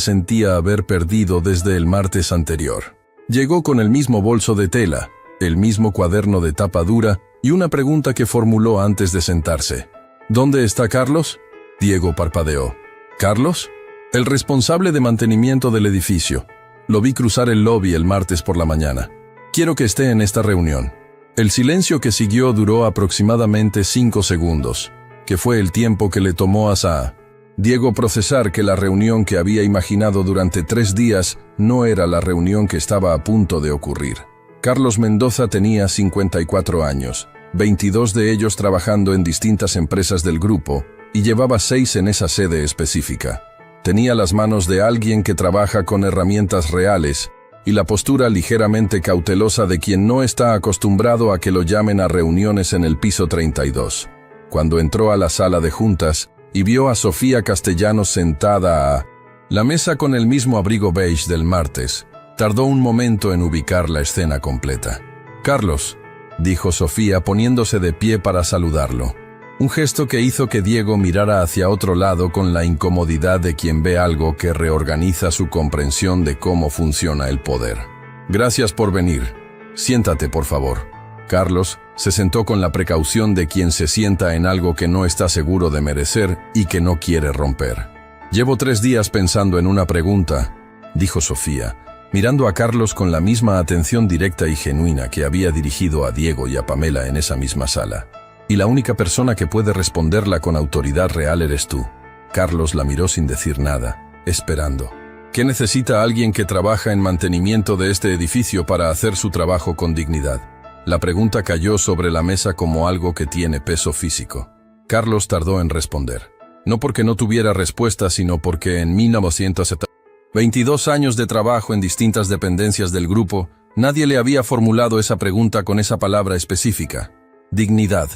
sentía haber perdido desde el martes anterior. Llegó con el mismo bolso de tela, el mismo cuaderno de tapa dura y una pregunta que formuló antes de sentarse. ¿Dónde está Carlos? Diego parpadeó. ¿Carlos? El responsable de mantenimiento del edificio. Lo vi cruzar el lobby el martes por la mañana. Quiero que esté en esta reunión. El silencio que siguió duró aproximadamente 5 segundos, que fue el tiempo que le tomó a Diego procesar que la reunión que había imaginado durante 3 días no era la reunión que estaba a punto de ocurrir. Carlos Mendoza tenía 54 años, 22 de ellos trabajando en distintas empresas del grupo, y llevaba 6 en esa sede específica. Tenía las manos de alguien que trabaja con herramientas reales y la postura ligeramente cautelosa de quien no está acostumbrado a que lo llamen a reuniones en el piso 32. Cuando entró a la sala de juntas y vio a Sofía Castellanos sentada a la mesa con el mismo abrigo beige del martes, tardó un momento en ubicar la escena completa. «Carlos», dijo Sofía poniéndose de pie para saludarlo. Un gesto que hizo que Diego mirara hacia otro lado con la incomodidad de quien ve algo que reorganiza su comprensión de cómo funciona el poder. «Gracias por venir. Siéntate, por favor». Carlos se sentó con la precaución de quien se sienta en algo que no está seguro de merecer y que no quiere romper. «Llevo 3 días pensando en una pregunta», dijo Sofía, mirando a Carlos con la misma atención directa y genuina que había dirigido a Diego y a Pamela en esa misma sala. «Y la única persona que puede responderla con autoridad real eres tú». Carlos la miró sin decir nada, esperando. «¿Qué necesita alguien que trabaja en mantenimiento de este edificio para hacer su trabajo con dignidad?». La pregunta cayó sobre la mesa como algo que tiene peso físico. Carlos tardó en responder. No porque no tuviera respuesta, sino porque en 1970, 22 años de trabajo en distintas dependencias del grupo, nadie le había formulado esa pregunta con esa palabra específica. Dignidad.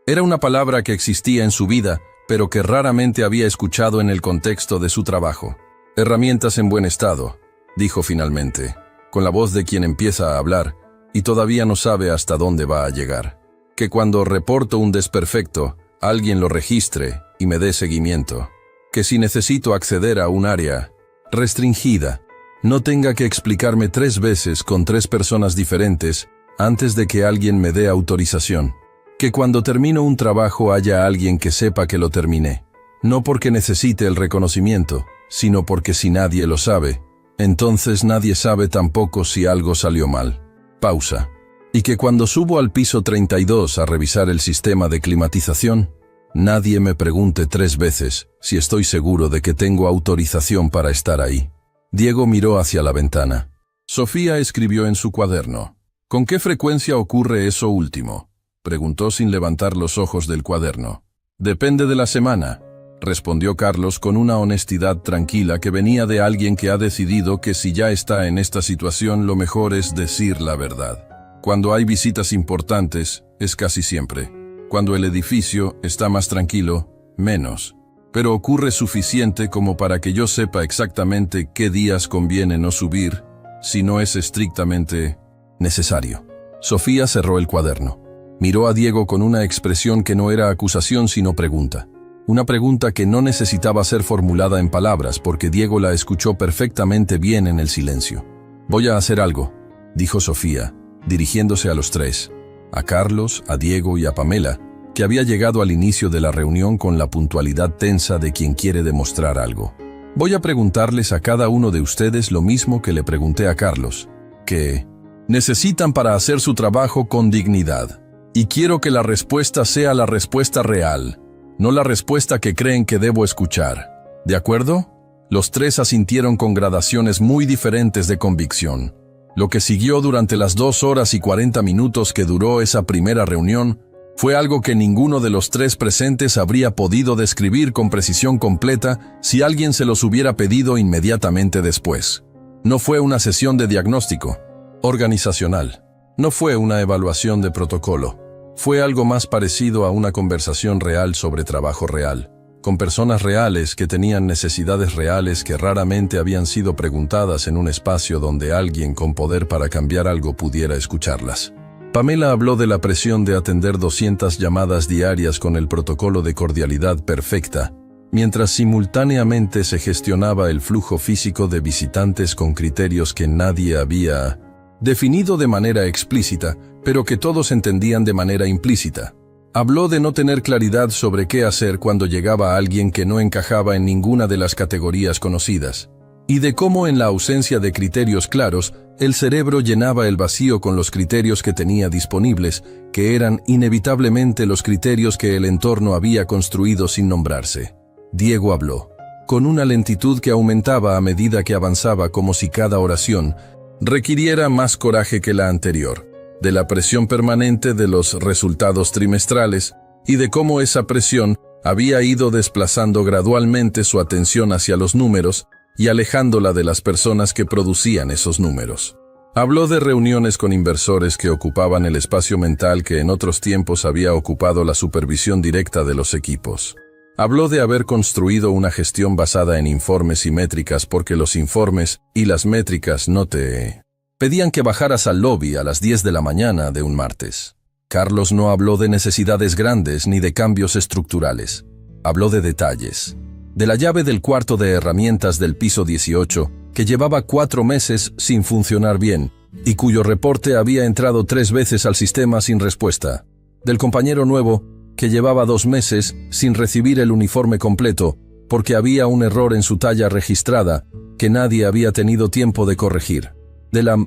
Era una palabra que existía en su vida, pero que raramente había escuchado en el contexto de su trabajo. «Herramientas en buen estado», dijo finalmente, con la voz de quien empieza a hablar, y todavía no sabe hasta dónde va a llegar. «Que cuando reporto un desperfecto, alguien lo registre y me dé seguimiento. Que si necesito acceder a un área restringida, no tenga que explicarme 3 veces con 3 personas diferentes antes de que alguien me dé autorización. Que cuando termino un trabajo haya alguien que sepa que lo terminé. No porque necesite el reconocimiento, sino porque si nadie lo sabe, entonces nadie sabe tampoco si algo salió mal». Pausa. «Y que cuando subo al piso 32 a revisar el sistema de climatización, nadie me pregunte 3 veces si estoy seguro de que tengo autorización para estar ahí». Diego miró hacia la ventana. Sofía escribió en su cuaderno. «¿Con qué frecuencia ocurre eso último?», preguntó sin levantar los ojos del cuaderno. «Depende de la semana», respondió Carlos con una honestidad tranquila que venía de alguien que ha decidido que si ya está en esta situación lo mejor es decir la verdad. Cuando hay visitas importantes, es casi siempre. Cuando el edificio está más tranquilo, menos. Pero ocurre suficiente como para que yo sepa exactamente qué días conviene no subir, si no es estrictamente necesario». Sofía cerró el cuaderno. Miró a Diego con una expresión que no era acusación sino pregunta. Una pregunta que no necesitaba ser formulada en palabras porque Diego la escuchó perfectamente bien en el silencio. «Voy a hacer algo», dijo Sofía, dirigiéndose a los 3, a Carlos, a Diego y a Pamela, que había llegado al inicio de la reunión con la puntualidad tensa de quien quiere demostrar algo. Voy a preguntarles a cada uno de ustedes lo mismo que le pregunté a Carlos, que necesitan para hacer su trabajo con dignidad. Y quiero que la respuesta sea la respuesta real, no la respuesta que creen que debo escuchar. ¿De acuerdo? Los tres asintieron con gradaciones muy diferentes de convicción. Lo que siguió durante las 2 horas y 40 minutos que duró esa primera reunión fue algo que ninguno de los tres presentes habría podido describir con precisión completa si alguien se los hubiera pedido inmediatamente después. No fue una sesión de diagnóstico organizacional. No fue una evaluación de protocolo. Fue algo más parecido a una conversación real sobre trabajo real, con personas reales que tenían necesidades reales que raramente habían sido preguntadas en un espacio donde alguien con poder para cambiar algo pudiera escucharlas. Pamela habló de la presión de atender 200 llamadas diarias con el protocolo de cordialidad perfecta, mientras simultáneamente se gestionaba el flujo físico de visitantes con criterios que nadie había definido de manera explícita, pero que todos entendían de manera implícita. Habló de no tener claridad sobre qué hacer cuando llegaba alguien que no encajaba en ninguna de las categorías conocidas, y de cómo en la ausencia de criterios claros, el cerebro llenaba el vacío con los criterios que tenía disponibles, que eran inevitablemente los criterios que el entorno había construido sin nombrarse. Diego habló, con una lentitud que aumentaba a medida que avanzaba, como si cada oración requiriera más coraje que la anterior, de la presión permanente de los resultados trimestrales y de cómo esa presión había ido desplazando gradualmente su atención hacia los números y alejándola de las personas que producían esos números. Habló de reuniones con inversores que ocupaban el espacio mental que en otros tiempos había ocupado la supervisión directa de los equipos. Habló de haber construido una gestión basada en informes y métricas porque los informes y las métricas no te pedían que bajaras al lobby a las 10 de la mañana de un martes. Carlos no habló de necesidades grandes ni de cambios estructurales. Habló de detalles. De la llave del cuarto de herramientas del piso 18, que llevaba 4 meses sin funcionar bien, y cuyo reporte había entrado 3 veces al sistema sin respuesta. Del compañero nuevo, que llevaba 2 meses sin recibir el uniforme completo, porque había un error en su talla registrada que nadie había tenido tiempo de corregir. De la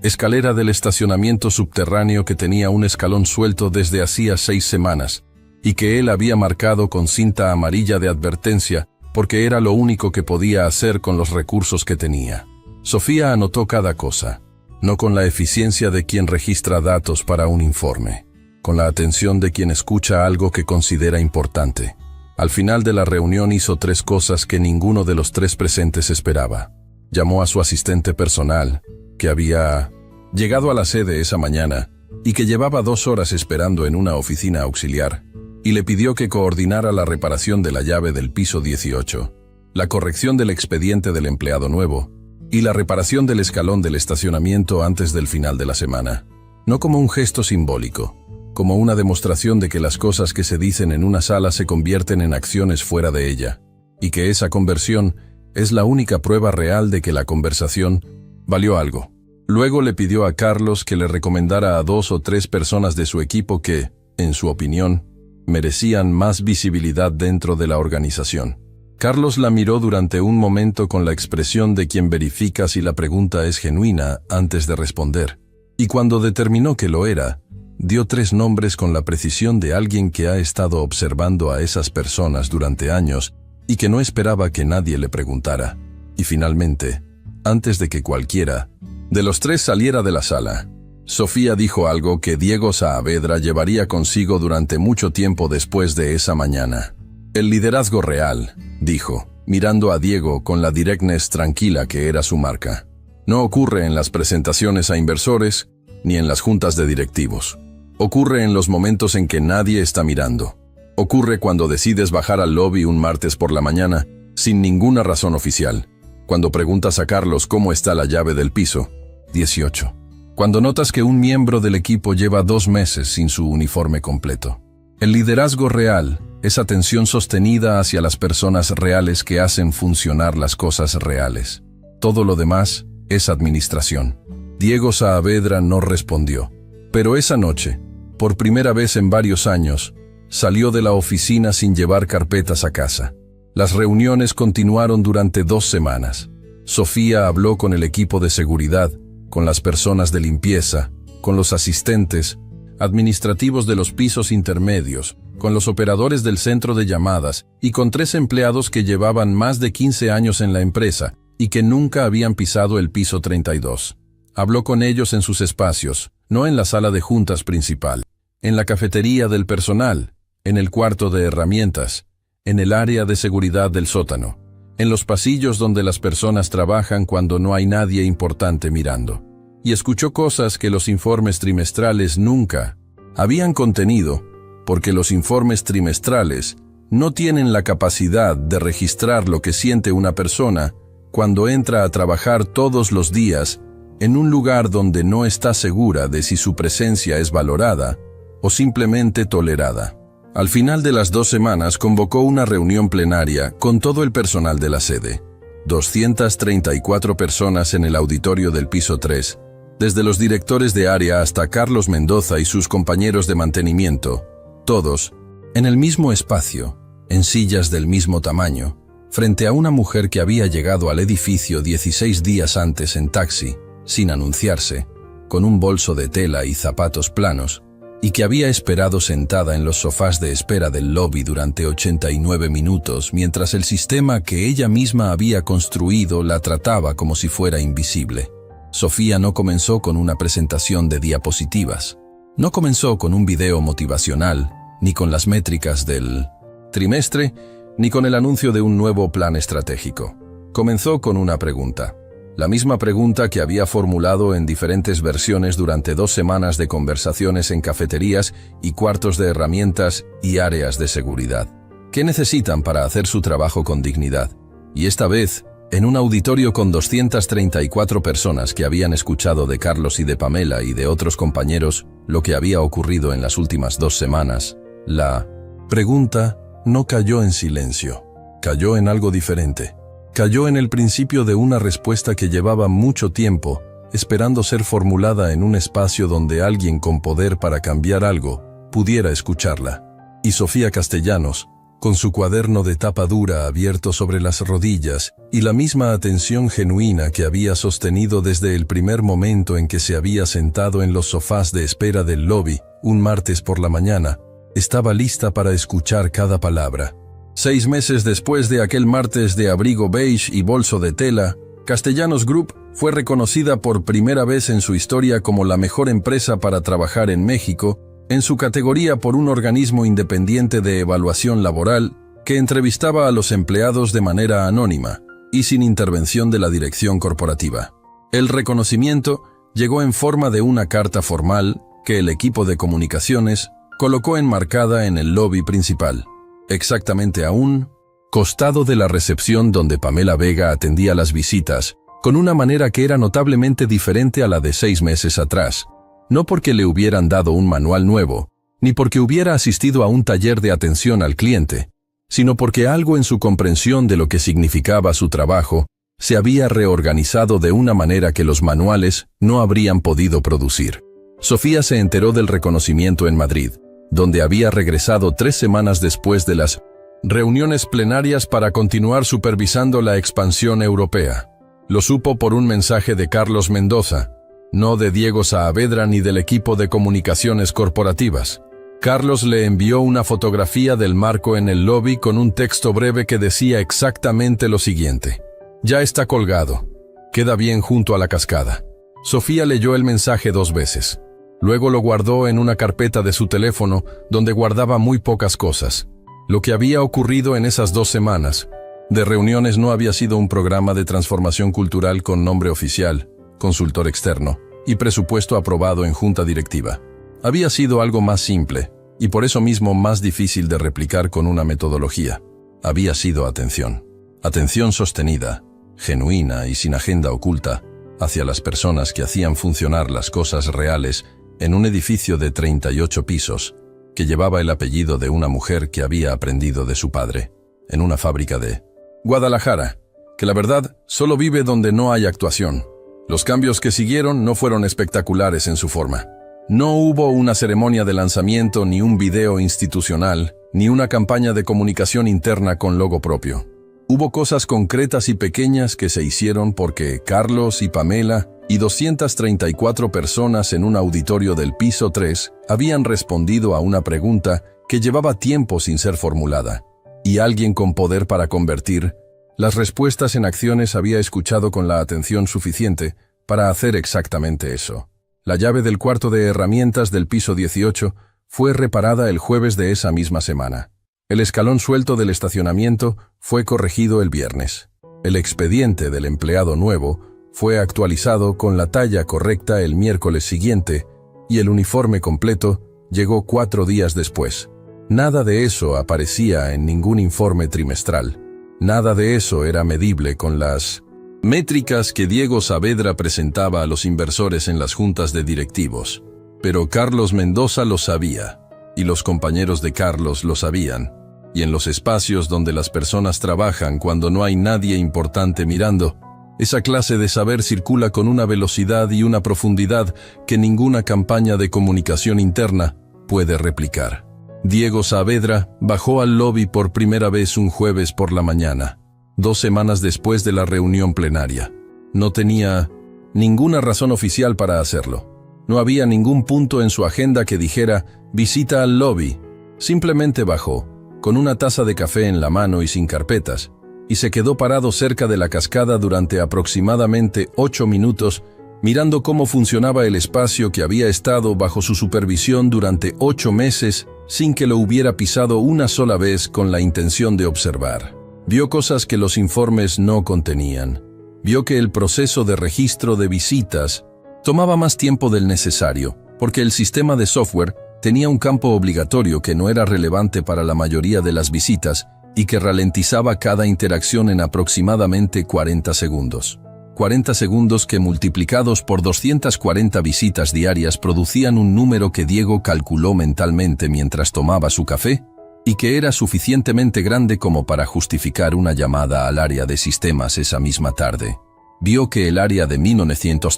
escalera del estacionamiento subterráneo que tenía un escalón suelto desde hacía 6 semanas, y que él había marcado con cinta amarilla de advertencia, porque era lo único que podía hacer con los recursos que tenía. Sofía anotó cada cosa, no con la eficiencia de quien registra datos para un informe, con la atención de quien escucha algo que considera importante. Al final de la reunión hizo 3 cosas que ninguno de los 3 presentes esperaba. Llamó a su asistente personal, que había llegado a la sede esa mañana y que llevaba 2 horas esperando en una oficina auxiliar, y le pidió que coordinara la reparación de la llave del piso 18, la corrección del expediente del empleado nuevo y la reparación del escalón del estacionamiento antes del final de la semana. No como un gesto simbólico, como una demostración de que las cosas que se dicen en una sala se convierten en acciones fuera de ella, y que esa conversión es la única prueba real de que la conversación valió algo. Luego le pidió a Carlos que le recomendara a 2 o 3 personas de su equipo que, en su opinión, merecían más visibilidad dentro de la organización. Carlos la miró durante un momento con la expresión de quien verifica si la pregunta es genuina antes de responder, y cuando determinó que lo era, dio 3 nombres con la precisión de alguien que ha estado observando a esas personas durante años y que no esperaba que nadie le preguntara. Y finalmente, antes de que cualquiera de los 3 saliera de la sala, Sofía dijo algo que Diego Saavedra llevaría consigo durante mucho tiempo después de esa mañana. El liderazgo real, dijo, mirando a Diego con la directness tranquila que era su marca, no ocurre en las presentaciones a inversores ni en las juntas de directivos. Ocurre en los momentos en que nadie está mirando. Ocurre cuando decides bajar al lobby un martes por la mañana sin ninguna razón oficial. Cuando preguntas a Carlos cómo está la llave del piso 18. Cuando notas que un miembro del equipo lleva 2 meses sin su uniforme completo. El liderazgo real es atención sostenida hacia las personas reales que hacen funcionar las cosas reales. Todo lo demás es administración. Diego Saavedra no respondió. Pero esa noche, por primera vez en varios años, salió de la oficina sin llevar carpetas a casa. Las reuniones continuaron durante 2 semanas. Sofía habló con el equipo de seguridad, con las personas de limpieza, con los asistentes administrativos de los pisos intermedios, con los operadores del centro de llamadas y con 3 empleados que llevaban más de 15 años en la empresa y que nunca habían pisado el piso 32. Habló con ellos en sus espacios, no en la sala de juntas principal, en la cafetería del personal, en el cuarto de herramientas, en el área de seguridad del sótano, en los pasillos donde las personas trabajan cuando no hay nadie importante mirando. Y escuchó cosas que los informes trimestrales nunca habían contenido, porque los informes trimestrales no tienen la capacidad de registrar lo que siente una persona cuando entra a trabajar todos los días en un lugar donde no está segura de si su presencia es valorada o simplemente tolerada. Al final de las 2 semanas convocó una reunión plenaria con todo el personal de la sede. 234 personas en el auditorio del piso 3, desde los directores de área hasta Carlos Mendoza y sus compañeros de mantenimiento, todos en el mismo espacio, en sillas del mismo tamaño, frente a una mujer que había llegado al edificio 16 días antes en taxi, sin anunciarse, con un bolso de tela y zapatos planos, y que había esperado sentada en los sofás de espera del lobby durante 89 minutos mientras el sistema que ella misma había construido la trataba como si fuera invisible. Sofía no comenzó con una presentación de diapositivas, no comenzó con un video motivacional, ni con las métricas del trimestre, ni con el anuncio de un nuevo plan estratégico. Comenzó con una pregunta. La misma pregunta que había formulado en diferentes versiones durante 2 semanas de conversaciones en cafeterías y cuartos de herramientas y áreas de seguridad. ¿Qué necesitan para hacer su trabajo con dignidad? Y esta vez, en un auditorio con 234 personas que habían escuchado de Carlos y de Pamela y de otros compañeros lo que había ocurrido en las últimas 2 semanas, la pregunta no cayó en silencio, cayó en algo diferente. Cayó en el principio de una respuesta que llevaba mucho tiempo esperando ser formulada en un espacio donde alguien con poder para cambiar algo pudiera escucharla. Y Sofía Castellanos, con su cuaderno de tapa dura abierto sobre las rodillas y la misma atención genuina que había sostenido desde el primer momento en que se había sentado en los sofás de espera del lobby, un martes por la mañana, estaba lista para escuchar cada palabra. 6 meses después de aquel martes de abrigo beige y bolso de tela, Castellanos Group fue reconocida por primera vez en su historia como la mejor empresa para trabajar en México, en su categoría por un organismo independiente de evaluación laboral que entrevistaba a los empleados de manera anónima y sin intervención de la dirección corporativa. El reconocimiento llegó en forma de una carta formal que el equipo de comunicaciones colocó enmarcada en el lobby principal, exactamente a un costado de la recepción donde Pamela Vega atendía las visitas, con una manera que era notablemente diferente a la de 6 meses atrás, no porque le hubieran dado un manual nuevo, ni porque hubiera asistido a un taller de atención al cliente, sino porque algo en su comprensión de lo que significaba su trabajo se había reorganizado de una manera que los manuales no habrían podido producir. Sofía se enteró del reconocimiento en Madrid, donde había regresado 3 semanas después de las reuniones plenarias para continuar supervisando la expansión europea. Lo supo por un mensaje de Carlos Mendoza, no de Diego Saavedra ni del equipo de comunicaciones corporativas. Carlos le envió una fotografía del marco en el lobby con un texto breve que decía exactamente lo siguiente: ya está colgado. Queda bien junto a la cascada. Sofía leyó el mensaje 2 veces. Luego lo guardó en una carpeta de su teléfono donde guardaba muy pocas cosas. Lo que había ocurrido en esas 2 semanas de reuniones no había sido un programa de transformación cultural con nombre oficial, consultor externo y presupuesto aprobado en junta directiva. Había sido algo más simple y por eso mismo más difícil de replicar con una metodología. Había sido atención. Atención sostenida, genuina y sin agenda oculta hacia las personas que hacían funcionar las cosas reales en un edificio de 38 pisos que llevaba el apellido de una mujer que había aprendido de su padre, en una fábrica de Guadalajara, que la verdad solo vive donde no hay actuación. Los cambios que siguieron no fueron espectaculares en su forma. No hubo una ceremonia de lanzamiento, ni un video institucional, ni una campaña de comunicación interna con logo propio. Hubo cosas concretas y pequeñas que se hicieron porque Carlos y Pamela y 234 personas en un auditorio del piso 3 habían respondido a una pregunta que llevaba tiempo sin ser formulada. Y alguien con poder para convertir las respuestas en acciones había escuchado con la atención suficiente para hacer exactamente eso. La llave del cuarto de herramientas del piso 18 fue reparada el jueves de esa misma semana. El escalón suelto del estacionamiento fue corregido el viernes. El expediente del empleado nuevo fue actualizado con la talla correcta el miércoles siguiente y el uniforme completo llegó 4 días después. Nada de eso aparecía en ningún informe trimestral. Nada de eso era medible con las métricas que Diego Saavedra presentaba a los inversores en las juntas de directivos. Pero Carlos Mendoza lo sabía, y los compañeros de Carlos lo sabían. Y en los espacios donde las personas trabajan cuando no hay nadie importante mirando, esa clase de saber circula con una velocidad y una profundidad que ninguna campaña de comunicación interna puede replicar. Diego Saavedra bajó al lobby por primera vez un jueves por la mañana, 2 semanas después de la reunión plenaria. No tenía ninguna razón oficial para hacerlo. No había ningún punto en su agenda que dijera «visita al lobby». Simplemente bajó, con una taza de café en la mano y sin carpetas, y se quedó parado cerca de la cascada durante aproximadamente 8 minutos, mirando cómo funcionaba el espacio que había estado bajo su supervisión durante 8 meses sin que lo hubiera pisado una sola vez con la intención de observar. Vio cosas que los informes no contenían. Vio que el proceso de registro de visitas tomaba más tiempo del necesario, porque el sistema de software tenía un campo obligatorio que no era relevante para la mayoría de las visitas y que ralentizaba cada interacción en aproximadamente 40 segundos. 40 segundos que multiplicados por 240 visitas diarias producían un número que Diego calculó mentalmente mientras tomaba su café y que era suficientemente grande como para justificar una llamada al área de sistemas esa misma tarde. Vio que el área de 1900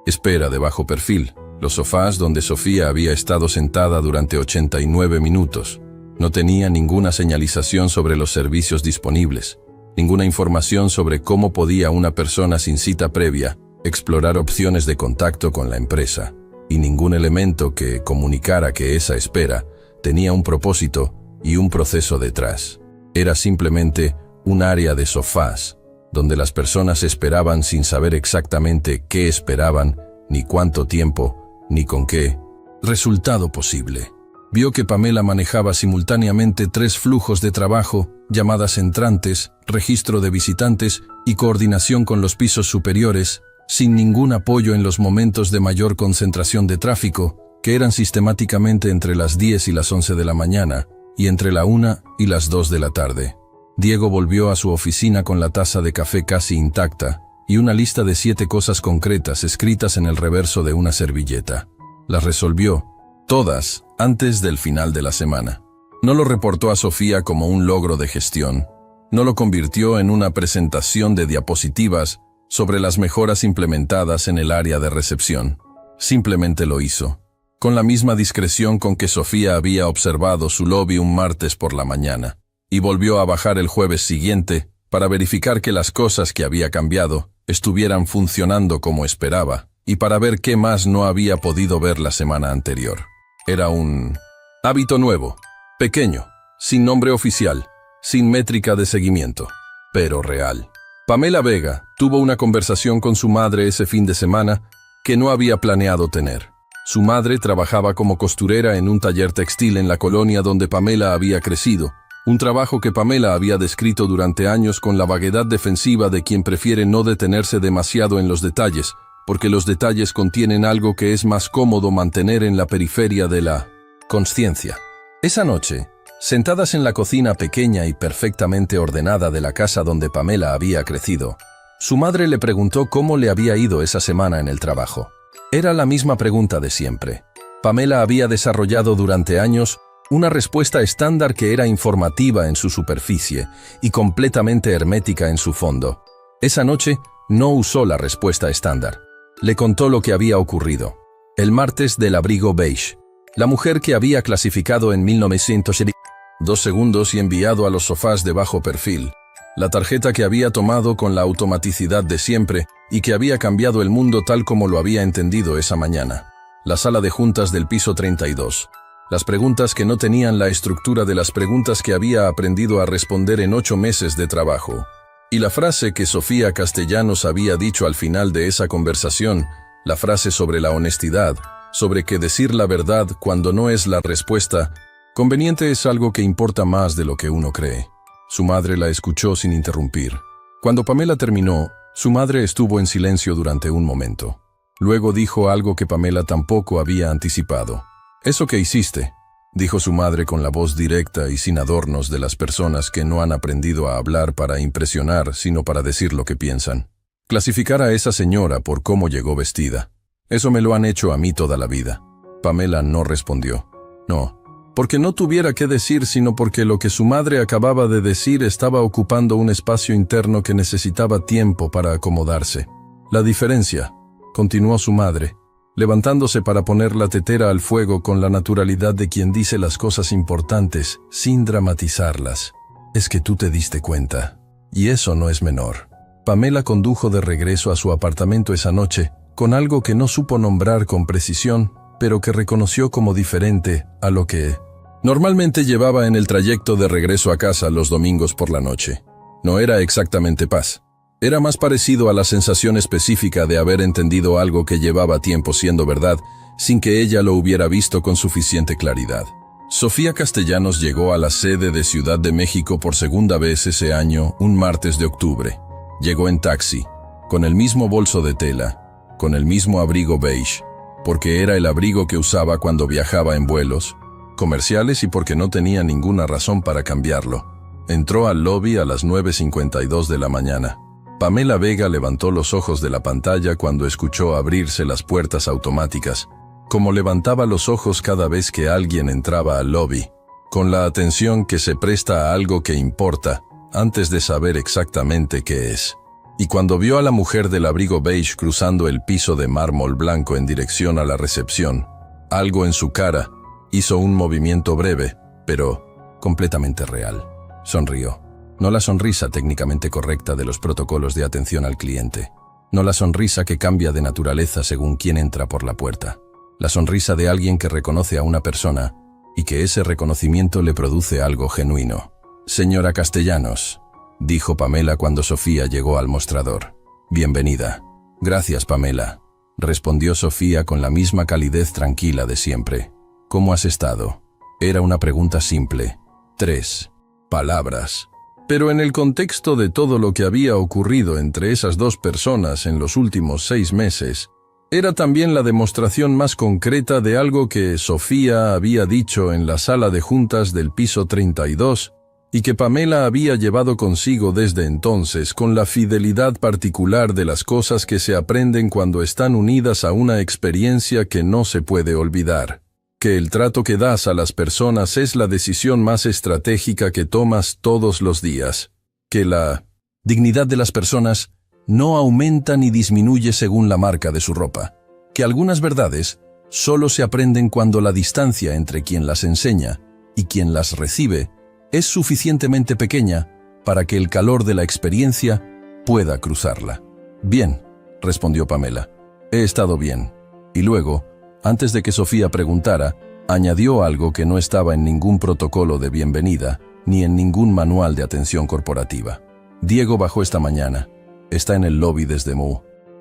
espera de bajo perfil, los sofás donde Sofía había estado sentada durante 89 minutos. No tenía ninguna señalización sobre los servicios disponibles, ninguna información sobre cómo podía una persona sin cita previa explorar opciones de contacto con la empresa, y ningún elemento que comunicara que esa espera tenía un propósito y un proceso detrás. Era simplemente un área de sofás, donde las personas esperaban sin saber exactamente qué esperaban, ni cuánto tiempo, ni con qué resultado posible. Vio que Pamela manejaba simultáneamente 3 flujos de trabajo, llamadas entrantes, registro de visitantes y coordinación con los pisos superiores, sin ningún apoyo en los momentos de mayor concentración de tráfico, que eran sistemáticamente entre las 10 y las 11 de la mañana, y entre la 1 y las 2 de la tarde. Diego volvió a su oficina con la taza de café casi intacta y una lista de 7 cosas concretas escritas en el reverso de una servilleta. Las resolvió, todas, antes del final de la semana. No lo reportó a Sofía como un logro de gestión. No lo convirtió en una presentación de diapositivas sobre las mejoras implementadas en el área de recepción. Simplemente lo hizo, con la misma discreción con que Sofía había observado su lobby un martes por la mañana, y volvió a bajar el jueves siguiente para verificar que las cosas que había cambiado estuvieran funcionando como esperaba, y para ver qué más no había podido ver la semana anterior. Era un hábito nuevo, pequeño, sin nombre oficial, sin métrica de seguimiento, pero real. Pamela Vega tuvo una conversación con su madre ese fin de semana que no había planeado tener. Su madre trabajaba como costurera en un taller textil en la colonia donde Pamela había crecido, un trabajo que Pamela había descrito durante años con la vaguedad defensiva de quien prefiere no detenerse demasiado en los detalles, porque los detalles contienen algo que es más cómodo mantener en la periferia de la consciencia. Esa noche, sentadas en la cocina pequeña y perfectamente ordenada de la casa donde Pamela había crecido, su madre le preguntó cómo le había ido esa semana en el trabajo. Era la misma pregunta de siempre. Pamela había desarrollado durante años una respuesta estándar que era informativa en su superficie y completamente hermética en su fondo. Esa noche no usó la respuesta estándar. Le contó lo que había ocurrido. El martes del abrigo beige. La mujer que había clasificado en 1902 segundos y enviado a los sofás de bajo perfil. La tarjeta que había tomado con la automaticidad de siempre y que había cambiado el mundo tal como lo había entendido esa mañana. La sala de juntas del piso 32. Las preguntas que no tenían la estructura de las preguntas que había aprendido a responder en 8 meses de trabajo. Y la frase que Sofía Castellanos había dicho al final de esa conversación, la frase sobre la honestidad, sobre que decir la verdad cuando no es la respuesta conveniente es algo que importa más de lo que uno cree. Su madre la escuchó sin interrumpir. Cuando Pamela terminó, su madre estuvo en silencio durante un momento. Luego dijo algo que Pamela tampoco había anticipado. «¿Eso que hiciste?», dijo su madre con la voz directa y sin adornos de las personas que no han aprendido a hablar para impresionar, sino para decir lo que piensan. «Clasificar a esa señora por cómo llegó vestida. Eso me lo han hecho a mí toda la vida». Pamela no respondió. No, porque no tuviera que decir, sino porque lo que su madre acababa de decir estaba ocupando un espacio interno que necesitaba tiempo para acomodarse. «La diferencia», continuó su madre, levantándose para poner la tetera al fuego con la naturalidad de quien dice las cosas importantes, sin dramatizarlas, «es que tú te diste cuenta. Y eso no es menor». Pamela condujo de regreso a su apartamento esa noche, con algo que no supo nombrar con precisión, pero que reconoció como diferente a lo que normalmente llevaba en el trayecto de regreso a casa los domingos por la noche. No era exactamente paz. Era más parecido a la sensación específica de haber entendido algo que llevaba tiempo siendo verdad, sin que ella lo hubiera visto con suficiente claridad. Sofía Castellanos llegó a la sede de Ciudad de México por segunda vez ese año, un martes de octubre. Llegó en taxi, con el mismo bolso de tela, con el mismo abrigo beige, porque era el abrigo que usaba cuando viajaba en vuelos comerciales y porque no tenía ninguna razón para cambiarlo. Entró al lobby a las 9:52 de la mañana. Pamela Vega levantó los ojos de la pantalla cuando escuchó abrirse las puertas automáticas, como levantaba los ojos cada vez que alguien entraba al lobby, con la atención que se presta a algo que importa, antes de saber exactamente qué es. Y cuando vio a la mujer del abrigo beige cruzando el piso de mármol blanco en dirección a la recepción, algo en su cara hizo un movimiento breve, pero completamente real. Sonrió. No la sonrisa técnicamente correcta de los protocolos de atención al cliente. No la sonrisa que cambia de naturaleza según quién entra por la puerta. La sonrisa de alguien que reconoce a una persona y que ese reconocimiento le produce algo genuino. «Señora Castellanos», dijo Pamela cuando Sofía llegó al mostrador. «Bienvenida». «Gracias, Pamela», respondió Sofía con la misma calidez tranquila de siempre. «¿Cómo has estado?». Era una pregunta simple. 3 palabras. Pero en el contexto de todo lo que había ocurrido entre esas dos personas en los últimos 6 meses, era también la demostración más concreta de algo que Sofía había dicho en la sala de juntas del piso 32 y que Pamela había llevado consigo desde entonces con la fidelidad particular de las cosas que se aprenden cuando están unidas a una experiencia que no se puede olvidar. Que el trato que das a las personas es la decisión más estratégica que tomas todos los días. Que la dignidad de las personas no aumenta ni disminuye según la marca de su ropa. Que algunas verdades solo se aprenden cuando la distancia entre quien las enseña y quien las recibe es suficientemente pequeña para que el calor de la experiencia pueda cruzarla. «Bien», respondió Pamela. «He estado bien». Y luego, antes de que Sofía preguntara, añadió algo que no estaba en ningún protocolo de bienvenida ni en ningún manual de atención corporativa. «Diego bajó esta mañana. Está en el lobby desde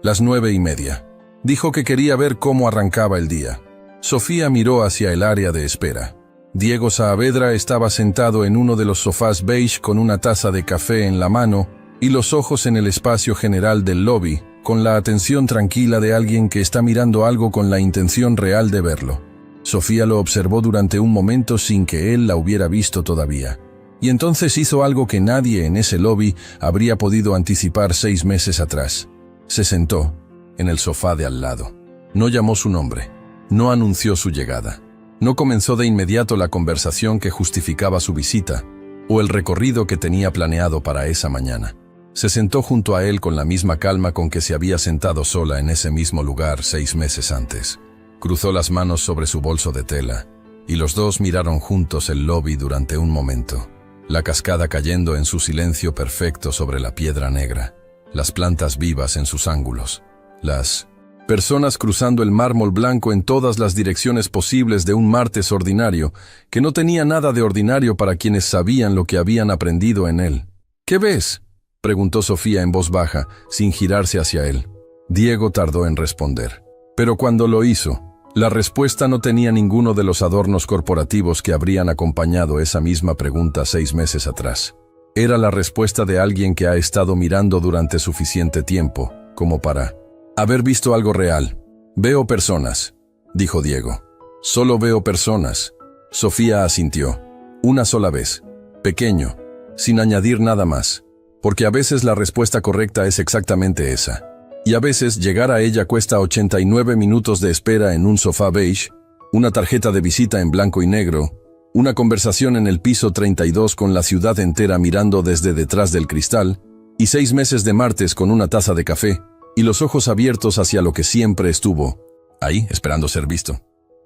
las 9:30. Dijo que quería ver cómo arrancaba el día». Sofía miró hacia el área de espera. Diego Saavedra estaba sentado en uno de los sofás beige con una taza de café en la mano y los ojos en el espacio general del lobby, con la atención tranquila de alguien que está mirando algo con la intención real de verlo. Sofía lo observó durante un momento sin que él la hubiera visto todavía. Y entonces hizo algo que nadie en ese lobby habría podido anticipar 6 meses atrás. Se sentó en el sofá de al lado. No llamó su nombre. No anunció su llegada. No comenzó de inmediato la conversación que justificaba su visita o el recorrido que tenía planeado para esa mañana. Se sentó junto a él con la misma calma con que se había sentado sola en ese mismo lugar 6 meses antes. Cruzó las manos sobre su bolso de tela, y los dos miraron juntos el lobby durante un momento, la cascada cayendo en su silencio perfecto sobre la piedra negra, las plantas vivas en sus ángulos, las personas cruzando el mármol blanco en todas las direcciones posibles de un martes ordinario, que no tenía nada de ordinario para quienes sabían lo que habían aprendido en él. «¿Qué ves?», preguntó Sofía en voz baja, sin girarse hacia él. Diego tardó en responder. Pero cuando lo hizo, la respuesta no tenía ninguno de los adornos corporativos que habrían acompañado esa misma pregunta 6 meses atrás. Era la respuesta de alguien que ha estado mirando durante suficiente tiempo, como para haber visto algo real. «Veo personas», dijo Diego. «Solo veo personas». Sofía asintió. Una sola vez. Pequeño, sin añadir nada más. Porque a veces la respuesta correcta es exactamente esa. Y a veces llegar a ella cuesta 89 minutos de espera en un sofá beige, una tarjeta de visita en blanco y negro, una conversación en el piso 32 con la ciudad entera mirando desde detrás del cristal, y 6 meses de martes con una taza de café, y los ojos abiertos hacia lo que siempre estuvo, ahí esperando ser visto.